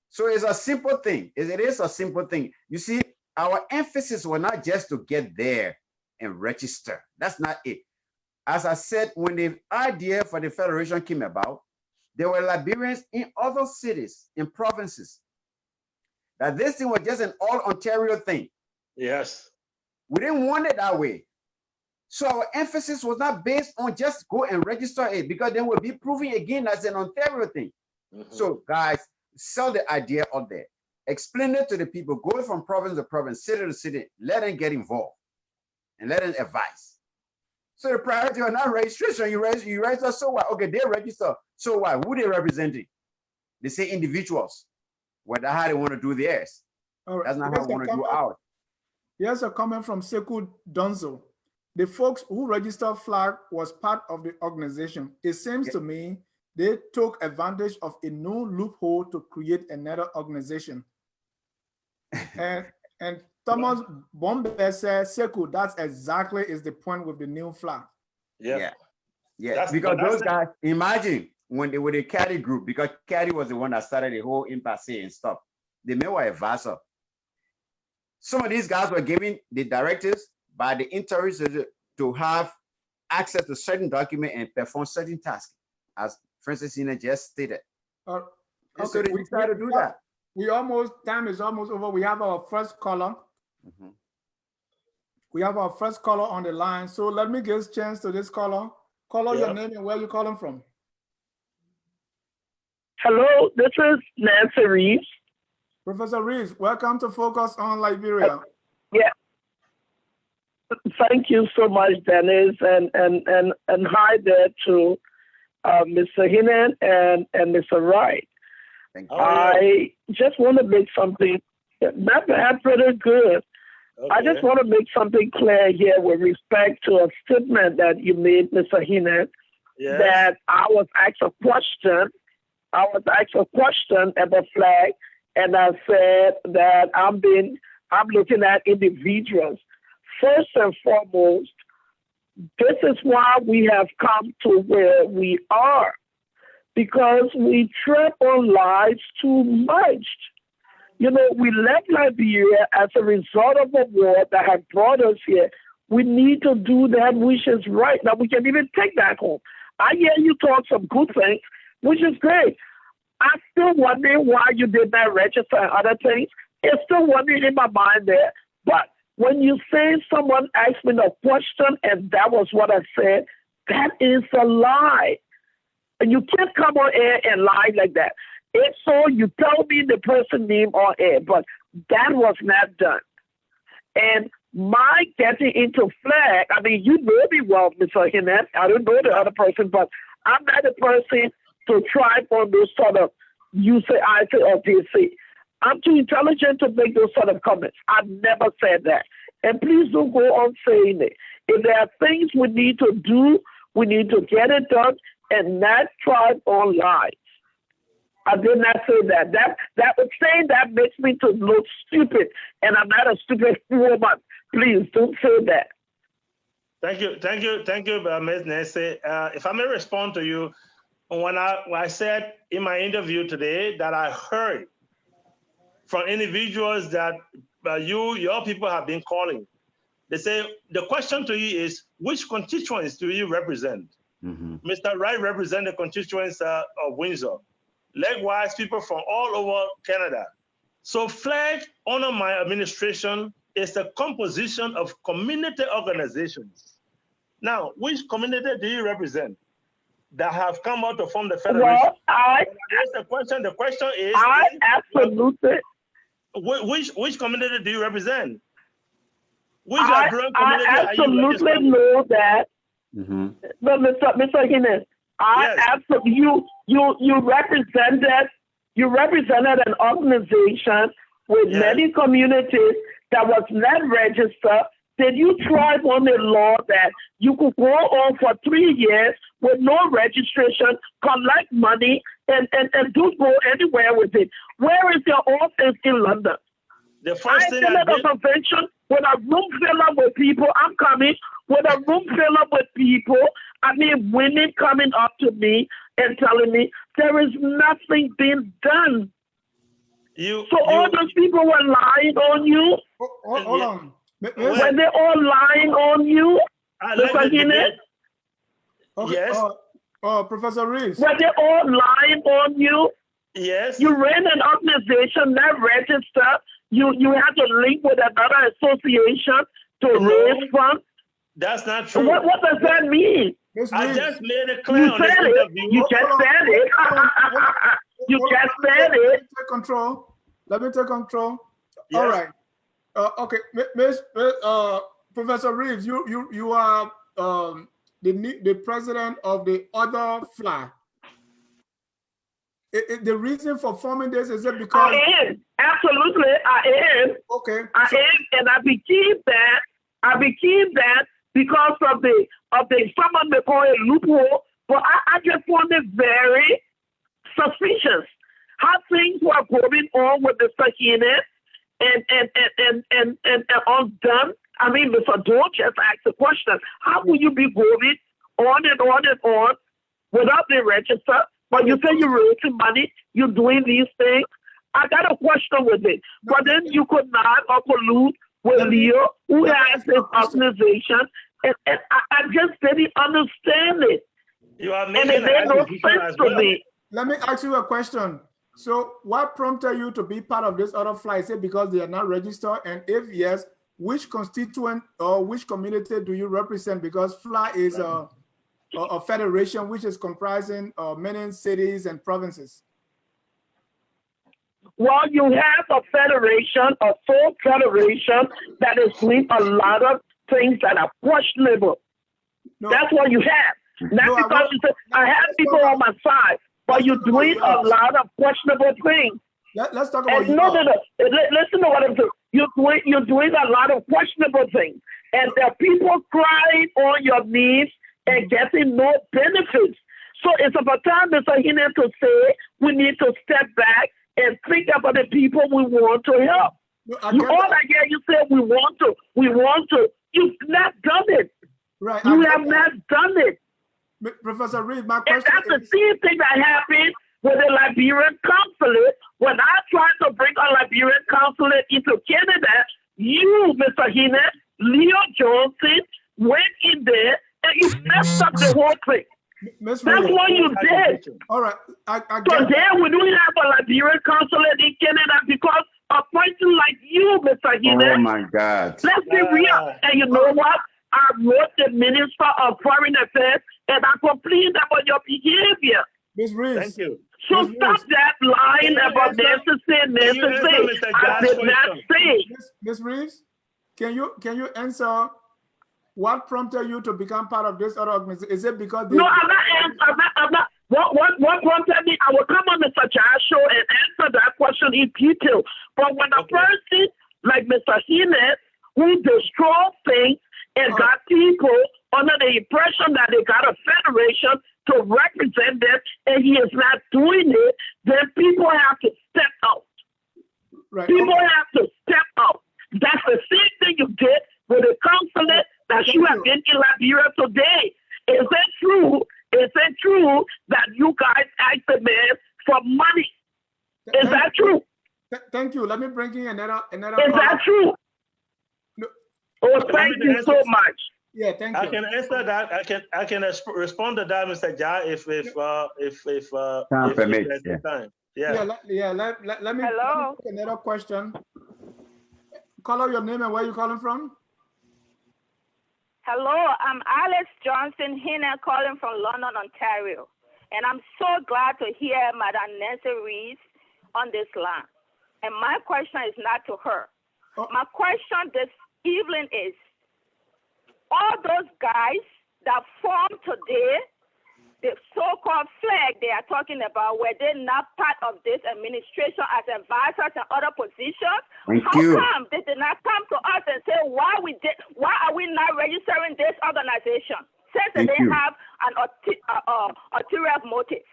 So it's a simple thing. It is a simple thing. You see, our emphasis was not just to get there and register. That's not it. As I said, when the idea for the federation came about, there were Liberians in other cities, in provinces, that this thing was just an all Ontario thing. Yes. We didn't want it that way. So our emphasis was not based on just go and register it, because then we'll be proving again as an Ontario thing. So guys, sell the idea out there. Explain it to the people, go from province to province, city to city, let them get involved and let them advise. So the priority on that registration, you register, so what? Okay, they register, so what? Who they representing? They say individuals. Well, that's how they want to do theirs. All right. That's not how we want to do ours. Here's a comment from Sekou Donzo. The folks who registered flag was part of the organization. It seems to me they took advantage of a new loophole to create another organization. and Thomas Bombe says, Sekou, that's exactly is the point with the new flag. Yeah. Because those guys, imagine when they were the Caddy group, because Caddy was the one that started the whole impasse and stuff. They made a vasa. Some of these guys were given the directives by the interest to have access to certain documents and perform certain tasks, as Francis Hinnah just stated. Okay, so they decided to do that. Time is almost over. We have our first caller. We have our first caller on the line. So let me give a chance to this caller. Caller, your name and where you calling from. Hello, this is Nancy Reeves. Professor Reeves, welcome to Focus on Liberia. Yeah. Thank you so much, Dennis, and hi there to Mr. Hinnah and Mr. Wright. Thank you. I just want to make something, that's pretty good. Okay. I just want to make something clear here with respect to a statement that you made, Mr. Hinnah, that I was asked a question. About flag, and I said that I'm looking at individuals. First and foremost, this is why we have come to where we are, because we tread on lives too much. We left Liberia as a result of a war that had brought us here. We need to do that which is right. Now, we can even take that home. I hear you talk some good things, which is great. I'm still wondering why you did not register and other things. It's still wondering in my mind there. But when you say someone asked me a question and that was what I said, that is a lie. And you can't come on air and lie like that. If so, you tell me the person's name on air, but that was not done. And my getting into flag, I mean, you know me well, Mr. Hinnah. I don't know the other person, but I'm not the person to try on those sort of you say, I say, or they say. I'm too intelligent to make those sort of comments. I've never said that. And please don't go on saying it. If there are things we need to do, we need to get it done and not try on lies. I did not say that. That was saying that makes me to look stupid, and I'm not a stupid woman. Please don't say that. Thank you, Ms. Nancy. If I may respond to you, when I said in my interview today that I heard from individuals that your people have been calling, they say the question to you is, which constituents do you represent? Mr. Wright represents the constituents of Windsor. Likewise, people from all over Canada. So flag under my administration is the composition of community organizations. Now, which community do you represent that have come out to form the federation? Well, that's the question. The question is, absolutely. Which community do you represent? Which I absolutely know that. But Mr. Hinnah, you represented an organization with many communities that was not registered, did you try on a law that you could go on for 3 years with no registration, collect money, and do go anywhere with it? Where is your office in London? The first thing I did a convention with a room filled up with people. I'm coming with a room filled up with people. I mean, women coming up to me and telling me there is nothing being done. All those people were lying on you. Hold on. Were they all lying on you? Mr. Hinnah? Okay. Yes. Professor Reeves. Were they all lying on you? Yes. You ran an organization that registered. You had to link with another association to raise funds. That's not true. What does that mean? I just made it clear on this interview. You just said it. You just said it. Let me take control. Yes. All right. Okay, Professor Reeves, you are the president of the other flag. The reason for forming this is it because I am absolutely I am. Okay. I am, and I became that because of the someone may call it loophole, but I just found it very suspicious how things were going on with the Hinnah and undone. I mean, Mr. George just asked the question: how will you be going on and on and on without the register? But you say you're raising money, you're doing these things. I got a question with it. But then you could not collude with Leo, who has this organization, and I just didn't understand it. You are and it made no sense to me. Let me ask you a question. So what prompted you to be part of this other flight? Is it because they are not registered? And if yes, which constituent or which community do you represent? Because FLA is a federation which is comprising many cities and provinces. Well, you have a federation, a full federation that is doing a lot of things that are questionable. No, that's what you have. Not because you say, I have people on my side, but you're doing a lot of questionable things. Let's talk about no. Listen to what I'm saying. You're doing a lot of questionable things. And there are people crying on your knees and getting no benefits. So it's about time, Mr. Hinnah, to say we need to step back and think about the people we want to help. You said we want to. You've not done it. Right. You have not done it. Professor Reed, my question is... That's the same thing that happened with the Liberian consulate. When I tried to bring a Liberian consulate into Canada, you, Mr. Hinnah, Leo Johnson, went in there and you messed up the whole thing. That's what you did. All right. So then we don't have a Liberian consulate in Canada because a person like you, Mr. Hinnah. Oh my God. Let's be real. And you know what? I wrote the Minister of Foreign Affairs and I complained about your behavior. Ms. Reeves. Thank you. So stop that lying about necessary. I did not say. Ms. Reeves, can you answer what prompted you to become part of this other organization? Is it because No, I'm not. What prompted me? I will come on the Sajah show and answer that question in detail. But when a person like Mr. Hinnah, who destroyed things and got people under the impression that they got a federation to represent them, and he is not doing it, then people have to step out. Right. People have to step out. That's the same thing you did with the consulate that you have been in Liberia today. Is that true? Is it true that you guys asked the man for money? Is that true? Thank you. Let me bring in another. Is that true? No. Oh, thank you so much. Yeah, thank you. I can answer that. I can respond to that, Mr. Ja, if time permits. Time. Let me ask another question. Call out your name and where you calling from. Hello, I'm Alice Johnson Hinnah calling from London, Ontario. And I'm so glad to hear Madam Nancy Reeves on this line. And my question is not to her. My question this evening is, all those guys that formed today the so-called flag they are talking about, were they not part of this administration as advisors and other positions? Thank How you. come they did not come to us and say why are we not registering this organization since they Thank didn't you. have an ulterior motive?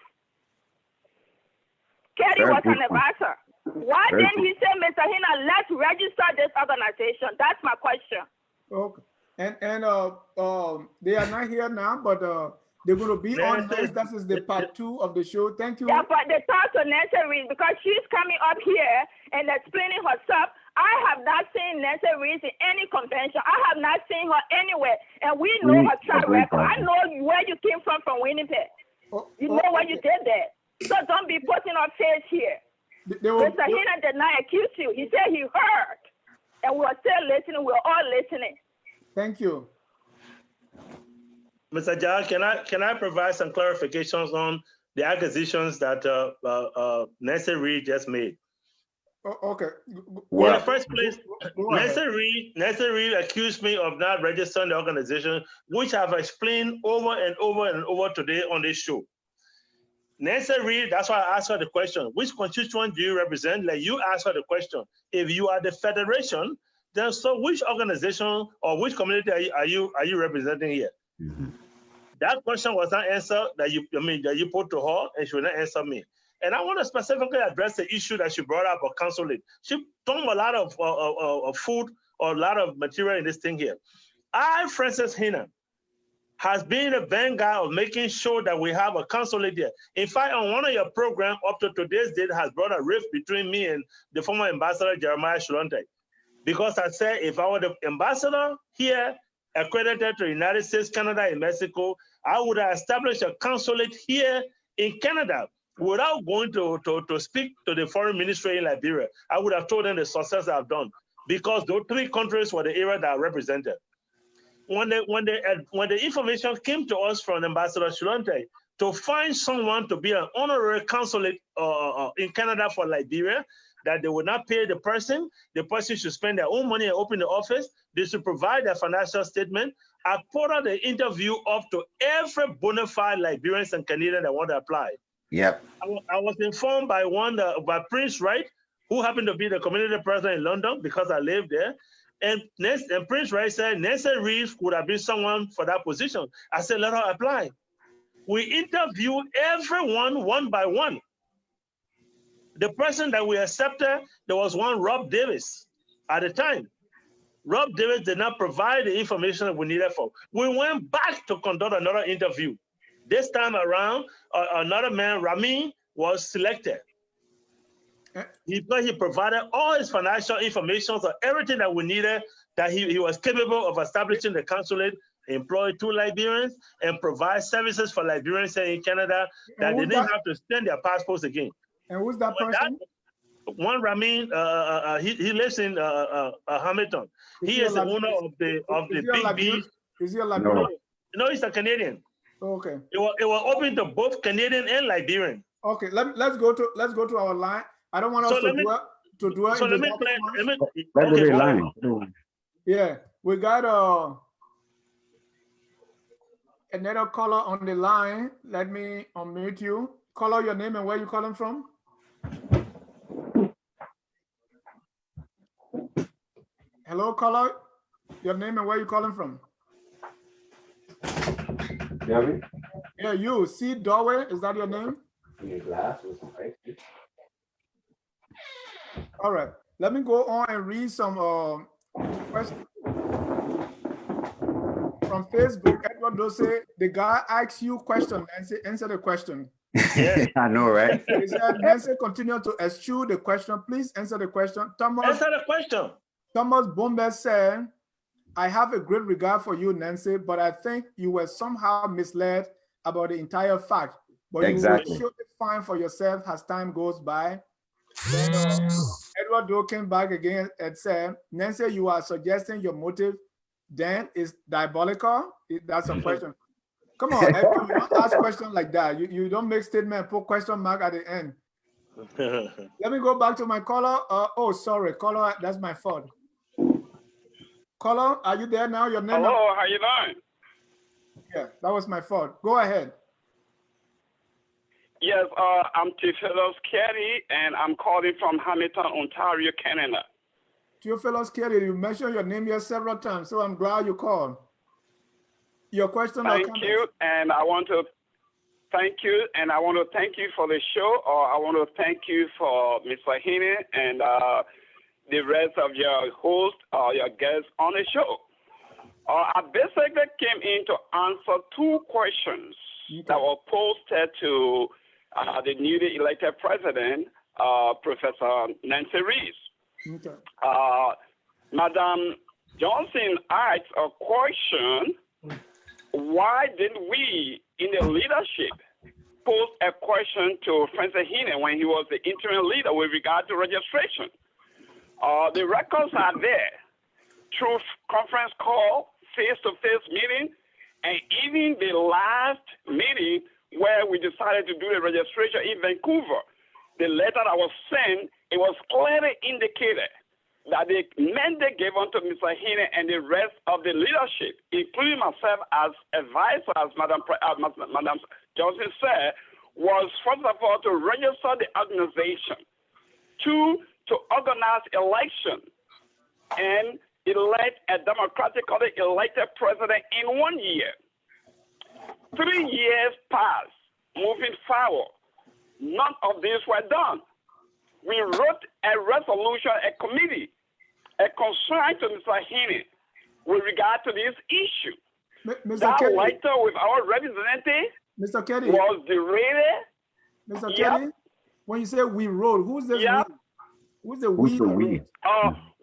Kelly Very was an good point. advisor. Why Very didn't he say, Mr. Hinnah, let's register this organization? That's my question. Okay. And they are not here now, but they're going to be on next. That is the part 2 of the show. Thank you. Yeah, but they talk to Nancy Reed because she's coming up here and explaining herself. I have not seen Nancy Reed in any convention. I have not seen her anywhere. And we know her track record. I know where you came from Winnipeg. You know what you did there. So don't be putting our face here. Mr. Hinnah did not accuse you. He said he heard. And we're still listening. We're all listening. Thank you. Mr. Jar, can I provide some clarifications on the acquisitions that Nancy Reed just made? Okay. In the first place, Nancy Reed accused me of not registering the organization, which I've explained over and over and over today on this show. Nancy Reed, that's why I asked her the question, which constituent do you represent? Like you asked her the question. If you are the federation, then so which organization or which community are you representing here? Mm-hmm. That question was not answered that you put to her, and she will not answer me. And I want to specifically address the issue that she brought up of consulate. She told a lot of food or a lot of material in this thing here. Francis Hinnah, has been a vanguard of making sure that we have a consulate here. In fact, on one of your programs up to today's date has brought a rift between me and the former ambassador, Jeremiah Shulonte. Because I said, if I were the ambassador here, accredited to the United States, Canada, and Mexico, I would have established a consulate here in Canada without going to speak to the foreign ministry in Liberia. I would have told them the success I've done because those 3 countries were the area that are represented. When the information came to us from Ambassador Shulonte to find someone to be an honorary consulate in Canada for Liberia, that they would not pay the person should spend their own money and open the office, they should provide their financial statement. I put out the interview up to every bona fide Liberians and Canadians that want to apply. Yep. I was informed by by Prince Wright, who happened to be the community president in London because I lived there. And Prince Wright said Nancy Reed would have been someone for that position. I said, let her apply. We interviewed everyone one by one. The person that we accepted, there was one Rob Davis at the time. Rob Davis did not provide the information that we needed for. We went back to conduct another interview. This time around, another man, Rami, was selected. He provided all his financial information, so everything that we needed, that he was capable of establishing the consulate, employ 2 Liberians, and provide services for Liberians here in Canada that they didn't have to send their passports again. And who's that person? One Ramin, he lives in Hamilton. He is the owner of the Big B. Is he a Liberian? No, he's a Canadian. Okay. It was open to both Canadian and Liberian. Okay, let's go to our line. I don't want us to dwell. So let me line. Yeah, we got another caller on the line. Let me unmute you. Caller, your name and where you calling from? Hello, caller. Your name and where you calling from? Yeah, you. C. Doorway, is that your name? All right. Let me go on and read some questions from Facebook. Edward Dose, the guy asks you question, Nancy, answer the question. Yeah. I know, right? He said, Nancy, continue to eschew the question. Please answer the question. Answer the question. Thomas Bomber said, I have a great regard for you, Nancy, but I think you were somehow misled about the entire fact. But exactly. You will surely find for yourself as time goes by. Then Edward Doe came back again and said, Nancy, you are suggesting your motive then is diabolical? That's a question. Come on, Edward, you don't ask questions like that. You don't make statement and put question mark at the end. Let me go back to my caller. Oh, sorry, caller, that's my fault. Caller, are you there now? Your name? Hello, how you doing? Yeah, that was my fault. Go ahead. Yes, I'm Theophilus Carey, and I'm calling from Hamilton, Ontario, Canada. Theophilus Carey, you mentioned your name here several times, so I'm glad you called. Your question or comment? Thank you, and I want to thank you, and I want to thank you for the show, or I want to thank you for Mr. Hinnah and the rest of your hosts or your guests on the show. I basically came in to answer two questions that were posted to the newly elected president, Professor Nancy Rees. Madam Johnson asked a question, why didn't we in the leadership pose a question to Francis Hinnah when he was the interim leader with regard to registration? The records are there through conference call, face-to-face meeting, and even the last meeting where we decided to do the registration in Vancouver. The letter that was sent, it was clearly indicated that the mandate given to Mr. Hinnah and the rest of the leadership, including myself as advisor, as Madam Johnson said, was first of all to register the organization, two, to organize election, and elect a democratically elected president in 1 year. 3 years passed, moving forward. None of this were done. We wrote a resolution, a committee, a concern to Mr. Hinnah with regard to this issue. That Kelly, letter with our representative Mr. Kelly, was derated. Mr. Kelly, when you say we wrote, who's this we? Who's the we?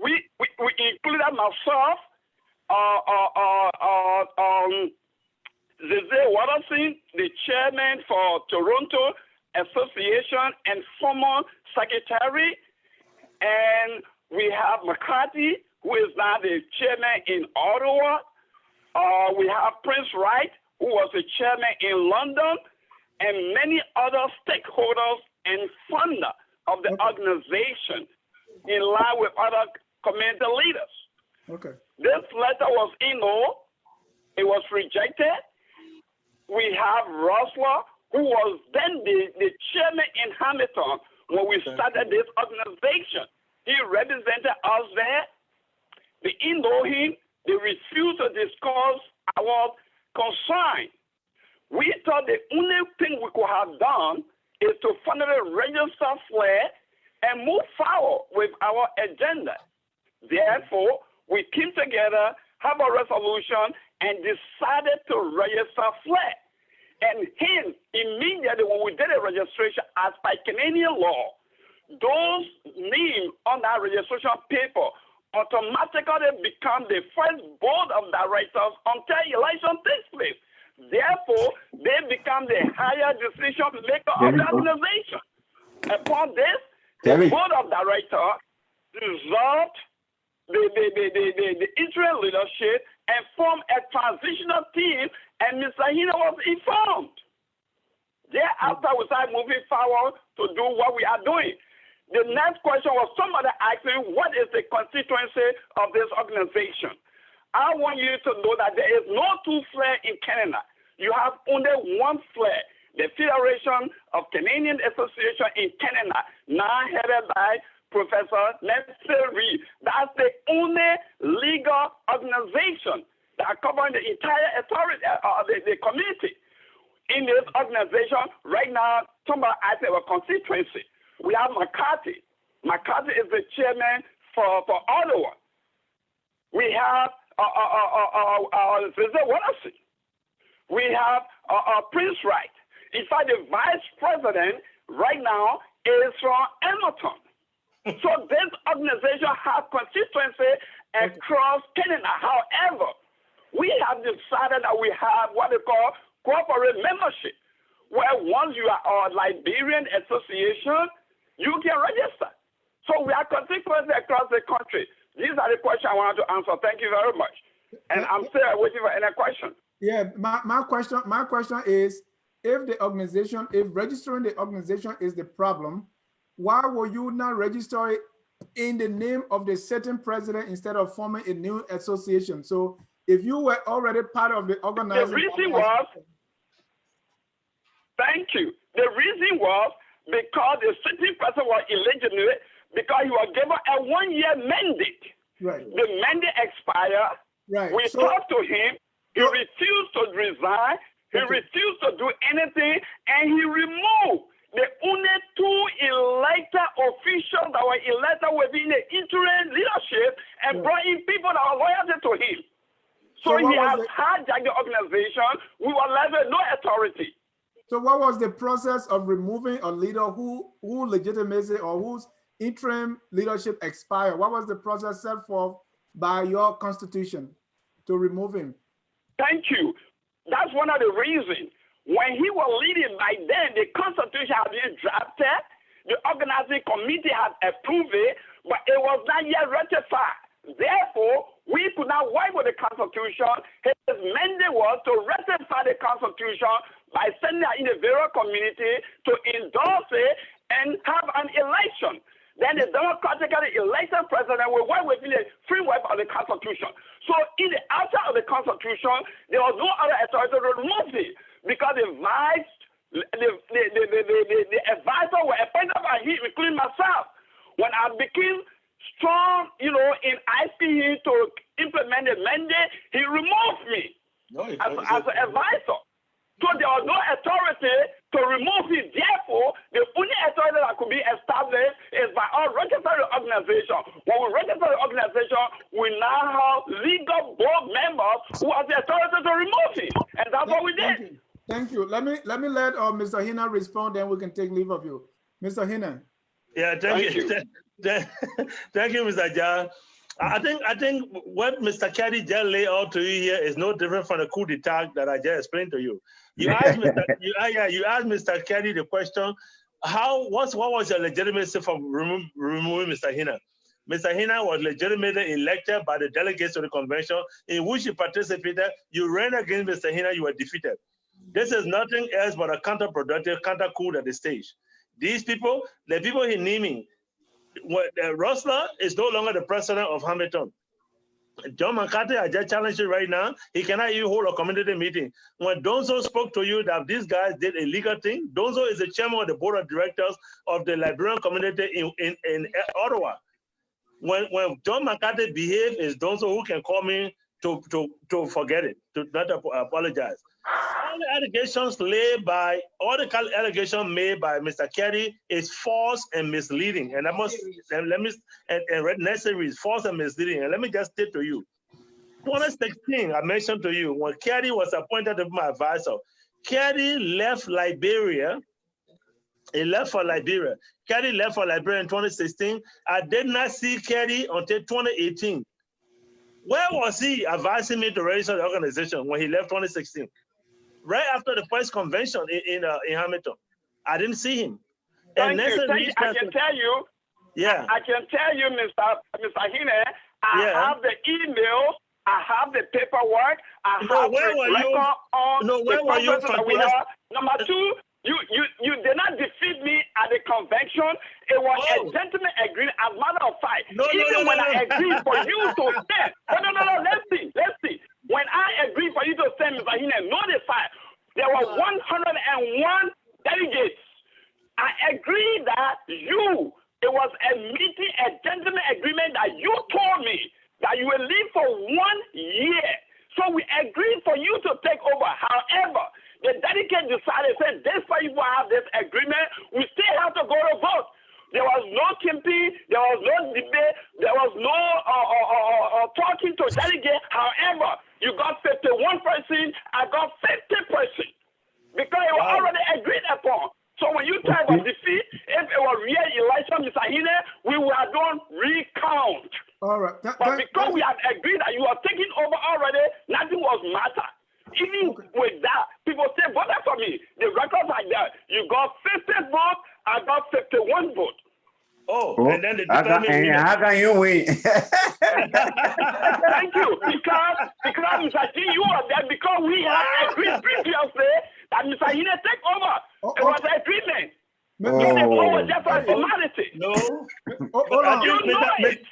We included myself, Zeze Watterson, the chairman for Toronto Association and former secretary, and we have McCarthy, who is now the chairman in Ottawa. We have Prince Wright, who was the chairman in London, and many other stakeholders and funders of the organization in line with other community leaders. Okay. This letter was ignored. It was rejected. We have Rosler, who was then the chairman in Hamilton when we started this organization. He represented us there. They ignored him. They refused to discuss our concern. We thought the only thing we could have done is to finally register FLAIR and move forward with our agenda. Therefore, we came together, have a resolution, and decided to register FLAIR. And hence, immediately when we did a registration as by Canadian law, those names on that registration paper automatically become the first board of directors until election takes place. Therefore, they become the higher decision maker of the organization. Upon this, the board of directors dissolved the interim leadership and formed a transitional team, and Mr. Hinnah was informed. Thereafter, we started moving forward to do what we are doing. The next question was somebody asking, what is the constituency of this organization? I want you to know that there is no two FLAIR in Canada. You have only one FLAIR, the Federation of Canadian Association in Canada, now headed by Professor Nancy Rees. That's the only legal organization that covers the entire authority, the community. In this organization, right now, somebody asked about constituency. We have McCarthy. McCarthy is the chairman for Ottawa. We have Zeze Watterson. We have Prince Wright. In fact, the vice president right now is from Edmonton. So this organization has constituency across Canada. However, we have decided that we have what they call corporate membership, where once you are a Liberian association, you can register. So we are constituency across the country. These are the questions I wanted to answer. Thank you very much. And I'm still waiting for any question. Yeah, my question is, if registering the organization is the problem, why will you not register it in the name of the certain president instead of forming a new association? So if you were already part of the organizing, Thank you. The reason was because the sitting person was illegitimate because he was given a 1-year mandate. Right. The mandate expired. Right. We talked to him. He refused to resign. He refused to do anything, and he removed the only 2 elected officials that were elected within the interim leadership and brought in people that were loyal to him. So he has hijacked the organization. We were left with no authority. So what was the process of removing a leader who legitimacy or whose interim leadership expired? What was the process set forth by your constitution to remove him? Thank you. That's one of the reasons. When he was leading by then, the constitution had been drafted, the organizing committee had approved it, but it was not yet ratified. Therefore, we could not work with the constitution. His mandate was to ratify the constitution by sending it in the various community to endorse it and have an election. Then the democratically elected president will work within the framework of the Constitution. So in the outside of the Constitution, there was no other authority to remove it because the advisor were appointed by him, including myself. When I became strong, in IPE to implement the mandate, he removed me as an advisor. So there was no authority to remove it. Therefore, the only authority that could be established is by our registered organization. When we register the organization, we now have legal board members who have the authority to remove it. And that's what we did. Thank you. Let me let Mr. Hinnah respond, then we can take leave of you. Mr. Hinnah. Yeah, thank you. Thank you, Mr. John. I think what Mr. Caddy just laid out to you here is no different from the coup d'etat that I just explained to you. You asked Mr. Caddy the question, what was your legitimacy for removing Mr. Hinnah? Mr. Hinnah was legitimately elected by the delegates of the convention in which you participated. You ran against Mr. Hinnah, you were defeated. This is nothing else but a counterproductive counter-coup at the stage. These people, the people he's naming, Rosler is no longer the president of Hamilton. John McCarthy, I just challenged you right now. He cannot even hold a community meeting. When Donzo spoke to you that these guys did a legal thing, Donzo is the chairman of the board of directors of the Liberian community in Ottawa. When John McCarthy behaved, it's Donzo who can call me to forget it, to not apologize. All the allegations made by Mr. Kerry is false and misleading, and necessary is false and misleading. And let me just state to you, 2016, I mentioned to you when Kerry was appointed to be my advisor. Kerry left Liberia. He left for Liberia. Kerry left for Liberia in 2016. I did not see Kerry until 2018. Where was he advising me to register the organization when he left 2016? Right after the first convention in Hamilton. I didn't see him. Thank you. I can tell you, yeah. I can tell you, Mr. Hinnah, I have the emails, I have the paperwork, I have the record on the conference that we have. Number two, you did not defeat me at the convention. It was a gentleman agreement. As a matter of fact, when I agreed for you to stand, let's see. When I agreed for you to stand, Mr. Hinnah, notify, there were 101 delegates. I agreed that it was a meeting, a gentleman agreement that you told me that you will leave for 1 year. So we agreed for you to take over. However, the delegate decided, said, despite you have this agreement, we still have to go to vote. There was no campaign, there was no debate, there was no talking to delegate. However, you got 51%, I got 50%. Because it was already agreed upon. So when you talk about defeat, if it was real election, Mr. Hinnah, we would have done recount. All right. But because we have agreed that you are taking over already, nothing was matter. Even with that, people say, vote for me. The records like that. You got 50 votes, I got 51 votes. And then how can you win? Thank you. Because Mr. G, you are there because we have agreed previously that Mr. Hinnah take over. It was an agreement.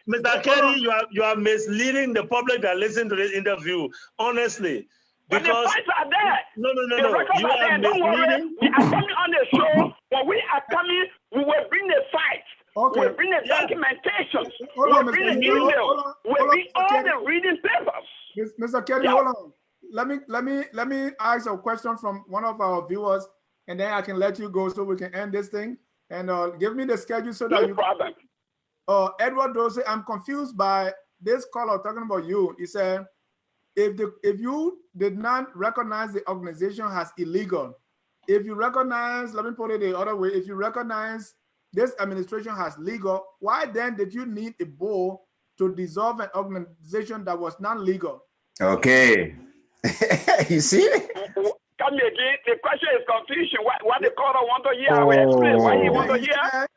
Mr. Kerry, you are misleading the public that listen to this interview. Honestly, But the Because fights are there. no. The records You are there. are Don't worry. misleading. We are coming on the show. When we are coming, we will bring the fights. Okay. We'll bring the Yeah. documentations. Hold on, We'll bring Mr. the Hinnah. emails. We'll bring Mr. all Kenny. the reading papers. Mr. Kenny, Yeah. hold on. Let me ask a question from one of our viewers, and then I can let you go so we can end this thing. And give me the schedule so that No you. problem. Edward Dose, I'm confused by this caller talking about you. He said, if you did not recognize the organization as illegal, if you recognize, let me put it the other way, if you recognize this administration as legal, why then did you need a board to dissolve an organization that was not legal? Okay. You see? Come again. The question is confusion. What the caller want to hear? I will explain why he want to hear.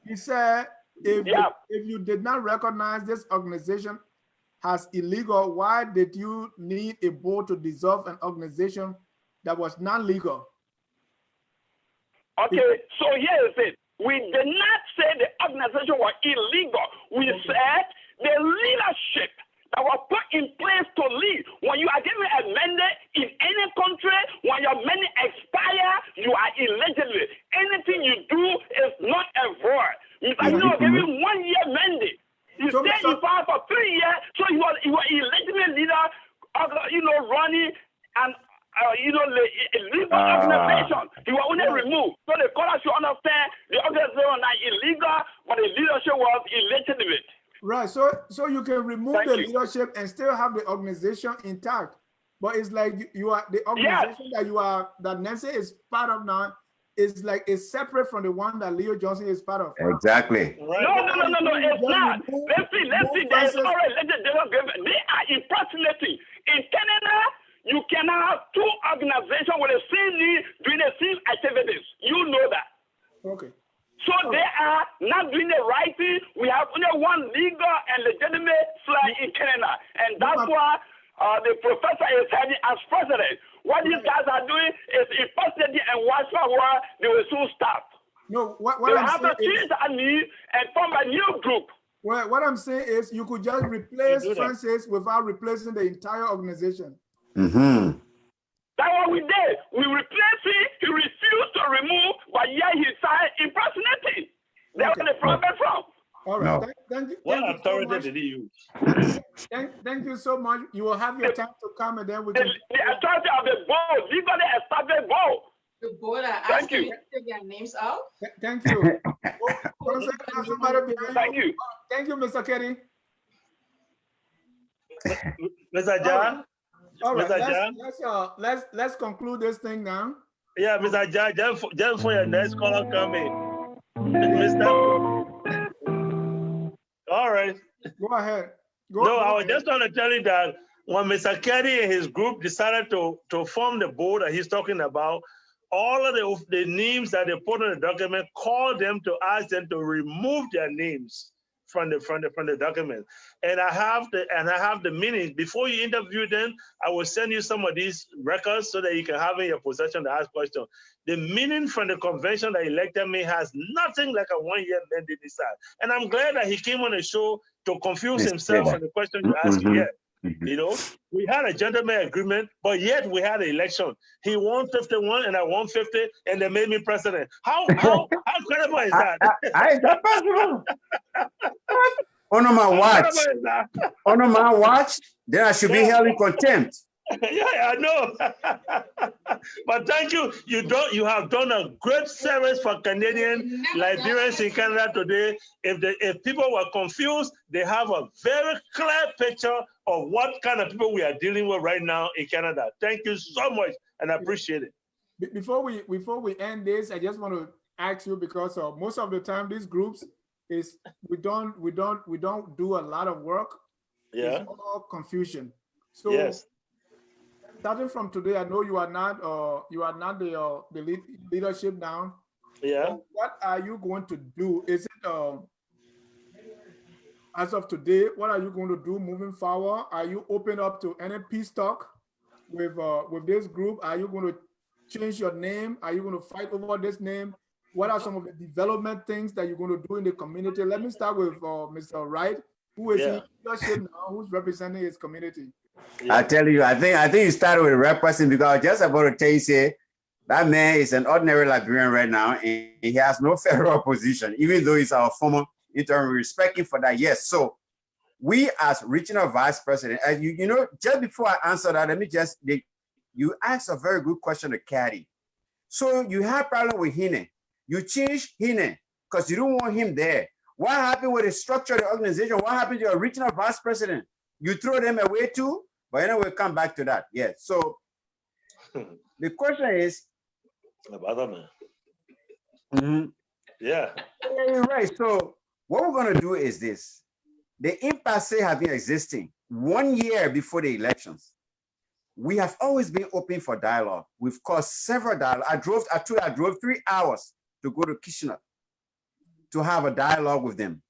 He said, if Yeah. you did not recognize this organization as illegal, why did you need a board to dissolve an organization that was not legal? Okay, so here is it. We did not say the organization was illegal. We said the leadership that was put in place to lead. When you are given a mandate in any country, when your mandate expire, you are illegitimate. Anything you do is not a void. If I know giving 1 year mandate, you So, stay in power for 3 years, so you are illegitimate leader, running and a legal organization. You are only removed. So the caller should understand the organization was not illegal, but the leadership was illegitimate. Right. So you can remove Thank the you. leadership and still have the organization intact. But it's like you are the organization that Nancy is part of now is like is separate from the one that Leo Johnson is part of. Exactly. No, it's not. Let's see. There is already legislation. They are impersonating. In Canada, you can have two organizations with the same need doing the same activities. You know that. Okay. So they are not doing the right thing. We have only one legal and legitimate flag in Canada. And that's why the professor is heading as president. What these guys are doing is impersonating and watch for where they will soon stop. No, what They I'm have to saying is, change that need and form a new group. well, what I'm saying is you could just replace Francis without replacing the entire organization. Mm-hmm. That's what we did. We replaced him. He refused to remove, but yet he started impersonating. That's where the problem from. All right. No. Thank you. What Thank you so authority much. did he use? Thank you so much. You will have your time to come and then we The can. authority of the board, legally established board. The board are Thank asking you. to take their names out. Thank you. Somebody behind Thank you. you. Thank you, Mr. Kelly. Mr. John? All right. Mr. John? Let's conclude this thing now. Yeah, Mr. John, just for your next caller coming. Mr. All right. Go ahead. No, I was just trying to tell you that when Mr. Kelly and his group decided to form the board that he's talking about, all of the names that they put on the document, called them to ask them to remove their names from the document. And I have the meaning. Before you interview them, I will send you some of these records so that you can have in your possession to ask questions. The meaning from the convention that elected me has nothing like a 1 year mandate inside. And I'm glad that he came on the show to confuse himself from the question you asked yet. You know, we had a gentleman agreement, but yet we had an election. He won 51 and I won 50, and they made me president. How credible is that? Is that possible? On my watch. On my watch, then I should be held in contempt. Yeah, I know. But thank you. You have done a great service for Canadian Liberians in Canada today. If people were confused, they have a very clear picture of what kind of people we are dealing with right now in Canada. Thank you so much, and I appreciate it. Before we end this, I just want to ask you, because most of the time these groups is we don't do a lot of work. Yeah. It's all confusion. So yes. Starting from today, I know you are not the leadership now. Yeah. What are you going to do? Is it as of today? What are you going to do moving forward? Are you open up to any peace talk with this group? Are you going to change your name? Are you going to fight over this name? What are some of the development things that you're going to do in the community? Let me start with Mr. Wright. who is in leadership now, who's representing his community. I tell you, I think you started with a rap person because I was just about to tell you, say, that man is an ordinary Liberian right now, and he has no federal position, even though he's our former interim. We respect him for that. Yes. So we as regional vice president, as you know, just before I answer that, let me just, you asked a very good question to Caddy. So you have problem with Hinnah. You changed Hinnah because you don't want him there. What happened with the structure of the organization? What happened to your regional vice president? You throw them away too? But anyway, we'll come back to that. Yes. So the question is, yeah, you're right. So what we're going to do is this. The impasse have been existing 1 year before the elections. We have always been open for dialogue. We've caused several dialogues. I drove 3 hours to go to Kishinev to have a dialogue with them.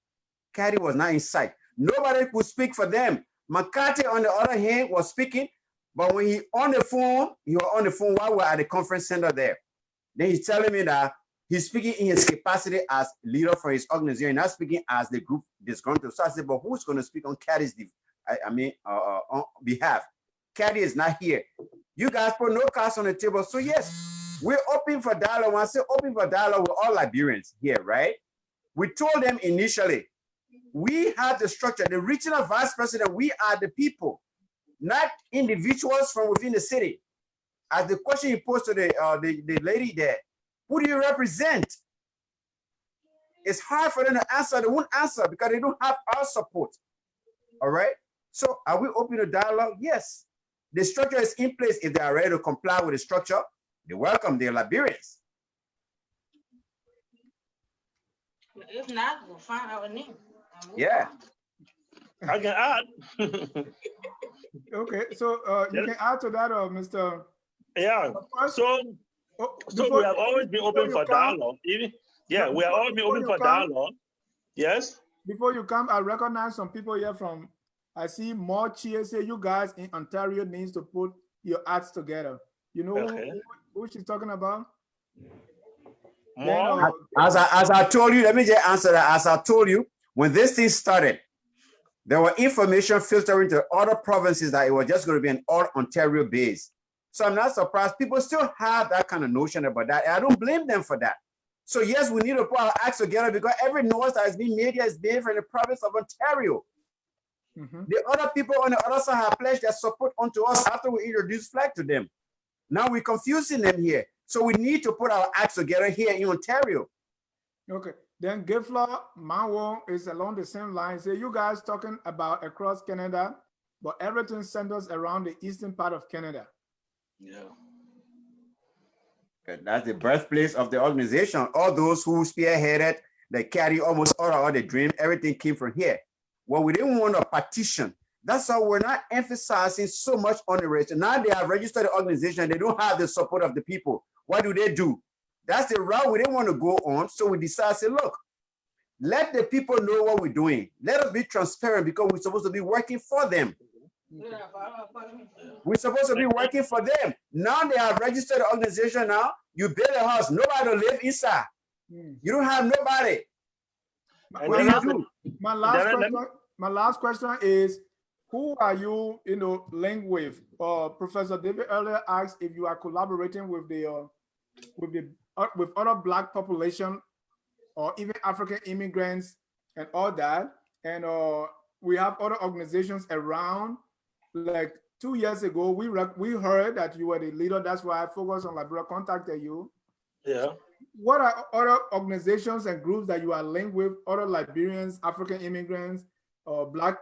Caddy was not in sight. Nobody could speak for them. McCarthy, on the other hand, was speaking, but when he was on the phone while we were at the conference center there. Then he's telling me that he's speaking in his capacity as leader for his organization, not speaking as the group disgruntled. So I said, but who's going to speak on Caddy's on behalf? Caddy is not here. You guys put no cards on the table. So yes, we're open for dialogue. When I say open for dialogue with all Liberians here, right? We told them initially, we have the structure, the regional vice president, we are the people, not individuals from within the city. As the question you posed to the lady there, who do you represent? It's hard for them to answer. They won't answer because they don't have our support. All right? So are we open to dialogue? Yes. The structure is in place. If they are ready to comply with the structure, they welcome their Liberians. If not, we'll find our name. Yeah. I can add. Okay, so you can add to that, Mr. Yeah. So we have always been open for dialogue. We have always been open for dialogue. Yes. Before you come, I recognize some people here from. I see more cheers. Say you guys in Ontario needs to put your acts together. You know who she's talking about? More. As I told you, let me just answer that. As I told you, when this thing started, there were information filtering to other provinces that it was just going to be an all Ontario base. So I'm not surprised. People still have that kind of notion about that. And I don't blame them for that. So yes, we need to put our acts together because every noise that has been made here is being from the province of Ontario. The other people on the other side have pledged their support onto us after we introduced flag to them. Now we're confusing them here. So we need to put our acts together here in Ontario. Okay. Then Gifla Mawo is along the same line. Say you guys talking about across Canada, but everything centers around the eastern part of Canada. Yeah. That's the birthplace of the organization. All those who spearheaded, they carry almost all the dream, everything came from here. Well, we didn't want a partition. That's why we're not emphasizing so much on the region. Now they have registered the organization. They don't have the support of the people. What do? That's the route we didn't want to go on. So we decided, say, look, let the people know what we're doing. Let us be transparent because we're supposed to be working for them. We're supposed to be working for them. Now they have registered the organization now. You build a house, nobody to live inside. You don't have nobody. What do you do? My last question is, who are you, linked with? Professor David earlier asked if you are collaborating with other Black population or even African immigrants and all that. And we have other organizations around. Like 2 years ago, we heard that you were the leader. That's why I focused on Liberia, contacted you. Yeah. What are other organizations and groups that you are linked with, other Liberians, African immigrants, or Black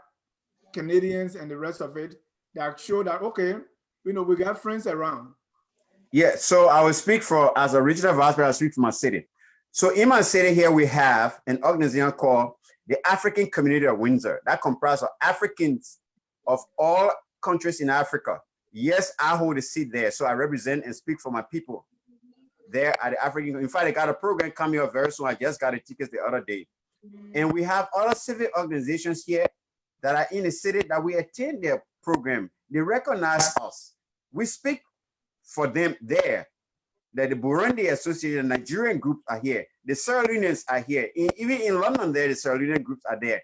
Canadians, and the rest of it, that show that, okay, we got friends around? Yeah, so I will speak as a regional vice president, I speak for my city. So in my city here, we have an organization called the African Community of Windsor. That comprises of Africans of all countries in Africa. Yes, I hold a seat there, so I represent and speak for my people there at the African. In fact, I got a program coming up very soon. I just got the tickets the other day. And we have other civic organizations here that are in the city that we attend their program. They recognize us. We speak for them there. That the Burundi Association, the Nigerian groups are here. The Sierra Leoneans are here. Even in London, there, the Sierra Leonean groups are there.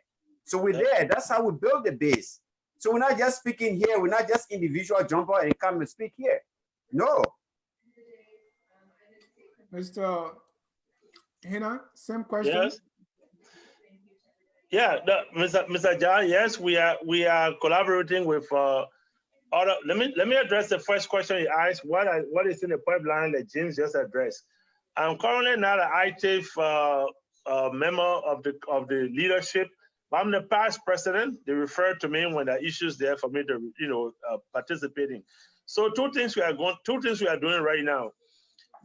So we're there. That's how we build the base. So we're not just speaking here. We're not just individual jump out and come and speak here. No. Mr. Hinnah, same question. Yes. Yeah, Mr. John, yes, we are collaborating with other. Let me address the first question you asked. What is in the pipeline that James just addressed? I'm currently not an active member of the leadership, but I'm the past president. They refer to me when there are issues there for me to participating. So two things we are doing right now.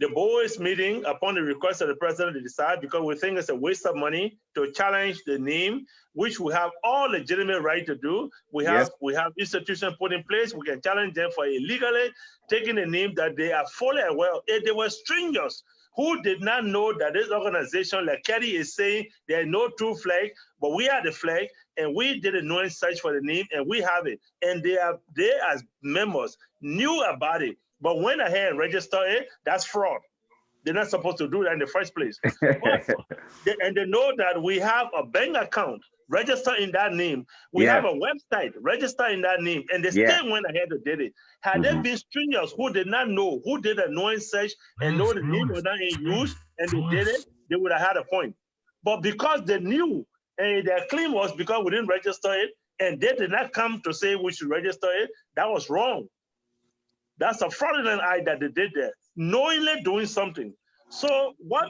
The board is meeting upon the request of the president to decide, because we think it's a waste of money to challenge the name, which we have all legitimate right to do. We have institutions put in place. We can challenge them for illegally taking a name that they are fully aware of. If they were strangers who did not know that this organization, like Kelly is saying, there is no true flag, but we are the flag, and we did a knowing search for the name, and we have it. And they as members knew about it, but went ahead and registered it. That's fraud. They're not supposed to do that in the first place. And they know that we have a bank account registered in that name. We have a website registered in that name, and they still went ahead and did it. Had there been strangers who did not know, who did a knowing search and know the name was not in use, and they did it, they would have had a point. But because they knew, and their claim was because we didn't register it, and they did not come to say we should register it, that was wrong. That's a fraudulent act that they did there, knowingly doing something. So what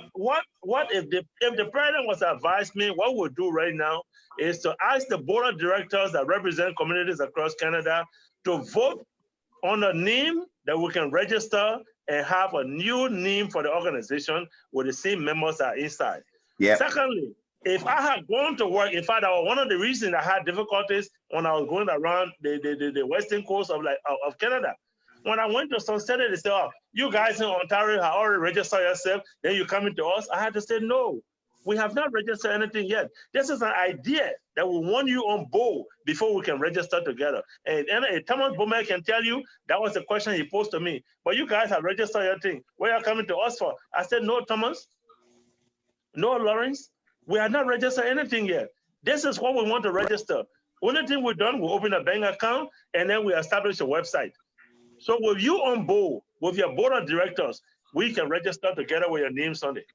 if the president was advised me, what we'll do right now is to ask the board of directors that represent communities across Canada to vote on a name that we can register and have a new name for the organization with the same members that are inside. Secondly, if I had gone to work, in fact, that was one of the reasons I had difficulties when I was going around the western coast of Canada. When I went to some city, they said, oh, you guys in Ontario have already registered yourself, then you come into us. I had to say, no, we have not registered anything yet. This is an idea that we want you on board before we can register together. And Thomas Bowman can tell you, that was the question he posed to me. But you guys have registered your thing. What are you coming to us for? I said, no, Thomas, no, Lawrence, we have not registered anything yet. This is what we want to register. Only thing we've done, we open a bank account, and then we establish a website. So with you on board, with your board of directors, we can register together with your names on it.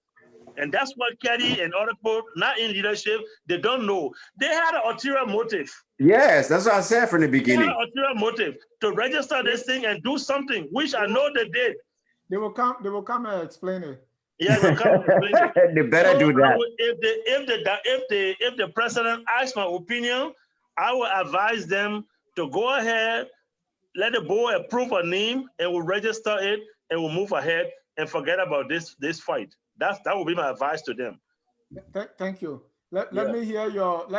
And that's what Kelly and other people, not in leadership, they don't know. They had an ulterior motive. Yes, that's what I said from the beginning. They had an ulterior motive to register this thing and do something, which I know they did. They will come and explain it. Yeah, they will come and explain it. They better do that. If the president asks my opinion, I will advise them to go ahead, let the board approve a name, and we'll register it, and we'll move ahead and forget about this fight. That will be my advice to them. Thank you. Let me hear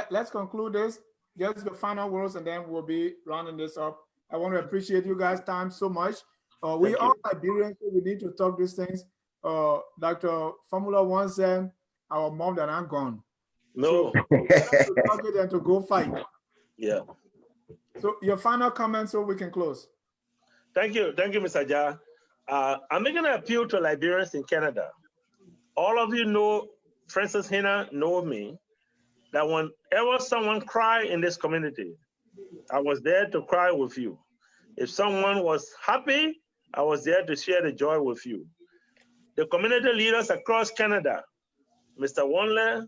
let's conclude this. Just the final words, and then we'll be rounding this up. I want to appreciate you guys' time so much. We are Liberians, so we need to talk these things. Dr. Formula once said, our mom that I'm gone. No. So, to talk it and to go fight. Yeah. So your final comments so we can close. Thank you, Mr. Jah. I'm making an appeal to Liberians in Canada. All of you know, Francis Hinnah know me, that whenever someone cry in this community, I was there to cry with you. If someone was happy, I was there to share the joy with you. The community leaders across Canada, Mr. Wanley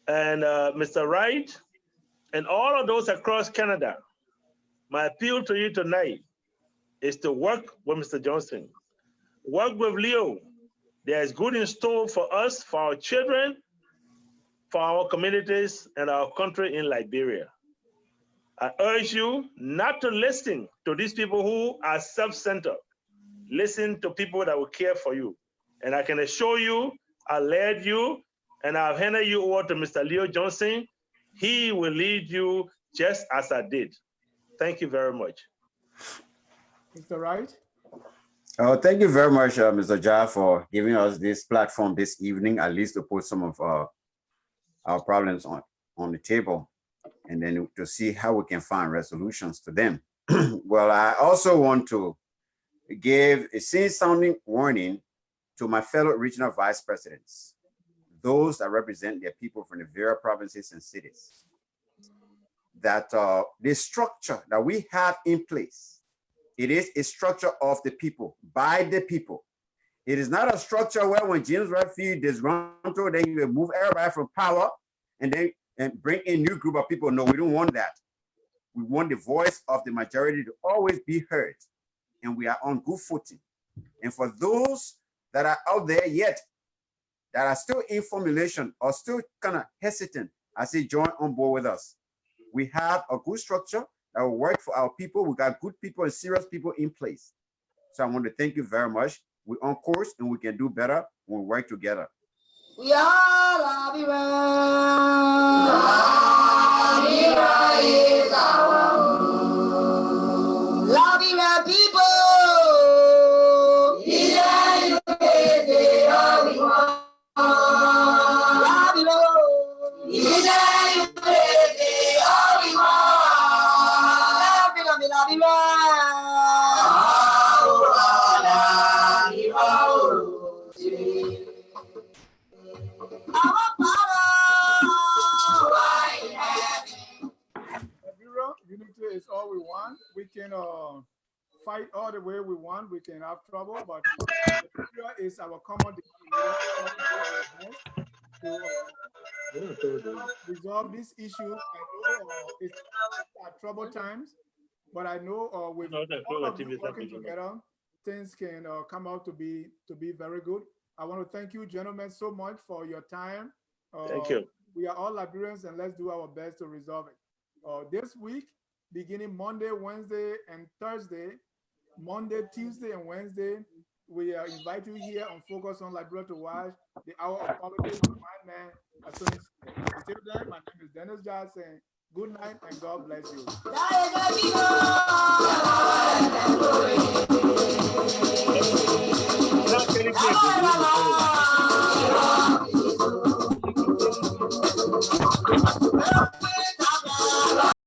and Mr. Wright, and all of those across Canada, my appeal to you tonight is to work with Mr. Johnson. Work with Leo. There is good in store for us, for our children, for our communities, and our country in Liberia. I urge you not to listen to these people who are self-centered. Listen to people that will care for you. And I can assure you, I led you, and I've handed you over to Mr. Leo Johnson. He will lead you just as I did. Thank you very much. Mr. Wright? Thank you very much, Mr. Jah, for giving us this platform this evening, at least to put some of our problems on the table, and then to see how we can find resolutions to them. Well, I also want to give a sounding warning to my fellow regional vice presidents, those that represent their people from the various provinces and cities. that the structure that we have in place, it is a structure of the people, by the people. It is not a structure where when James Redfield disgruntled, then you will move everybody from power and then bring a new group of people. No, we don't want that. We want the voice of the majority to always be heard, and we are on good footing. And for those that are out there yet, that are still in formulation or still kind of hesitant, I say join on board with us. We have a good structure that will work for our people. We got good people and serious people in place. So I want to thank you very much. We're on course and we can do better when we work together. We are Liberia is our home. Liberia people. Liberia is all we want. Liberia is all we want. Unity is all we want. We can fight all the way we want. We can have trouble, but Liberia is our common to resolve these issues. I know it's troubled times, but I know with all of you working together, things can come out to be very good. I want to thank you, gentlemen, so much for your time. Thank you. We are all Liberians, and let's do our best to resolve it. This week, beginning Monday, Wednesday, and Thursday, Monday, Tuesday, and Wednesday, we invite you here on Focus on Liberia to watch the Hour of Politics with my man, Attorney. Until then, my name is Dennis Johnson. Good night, and God bless you.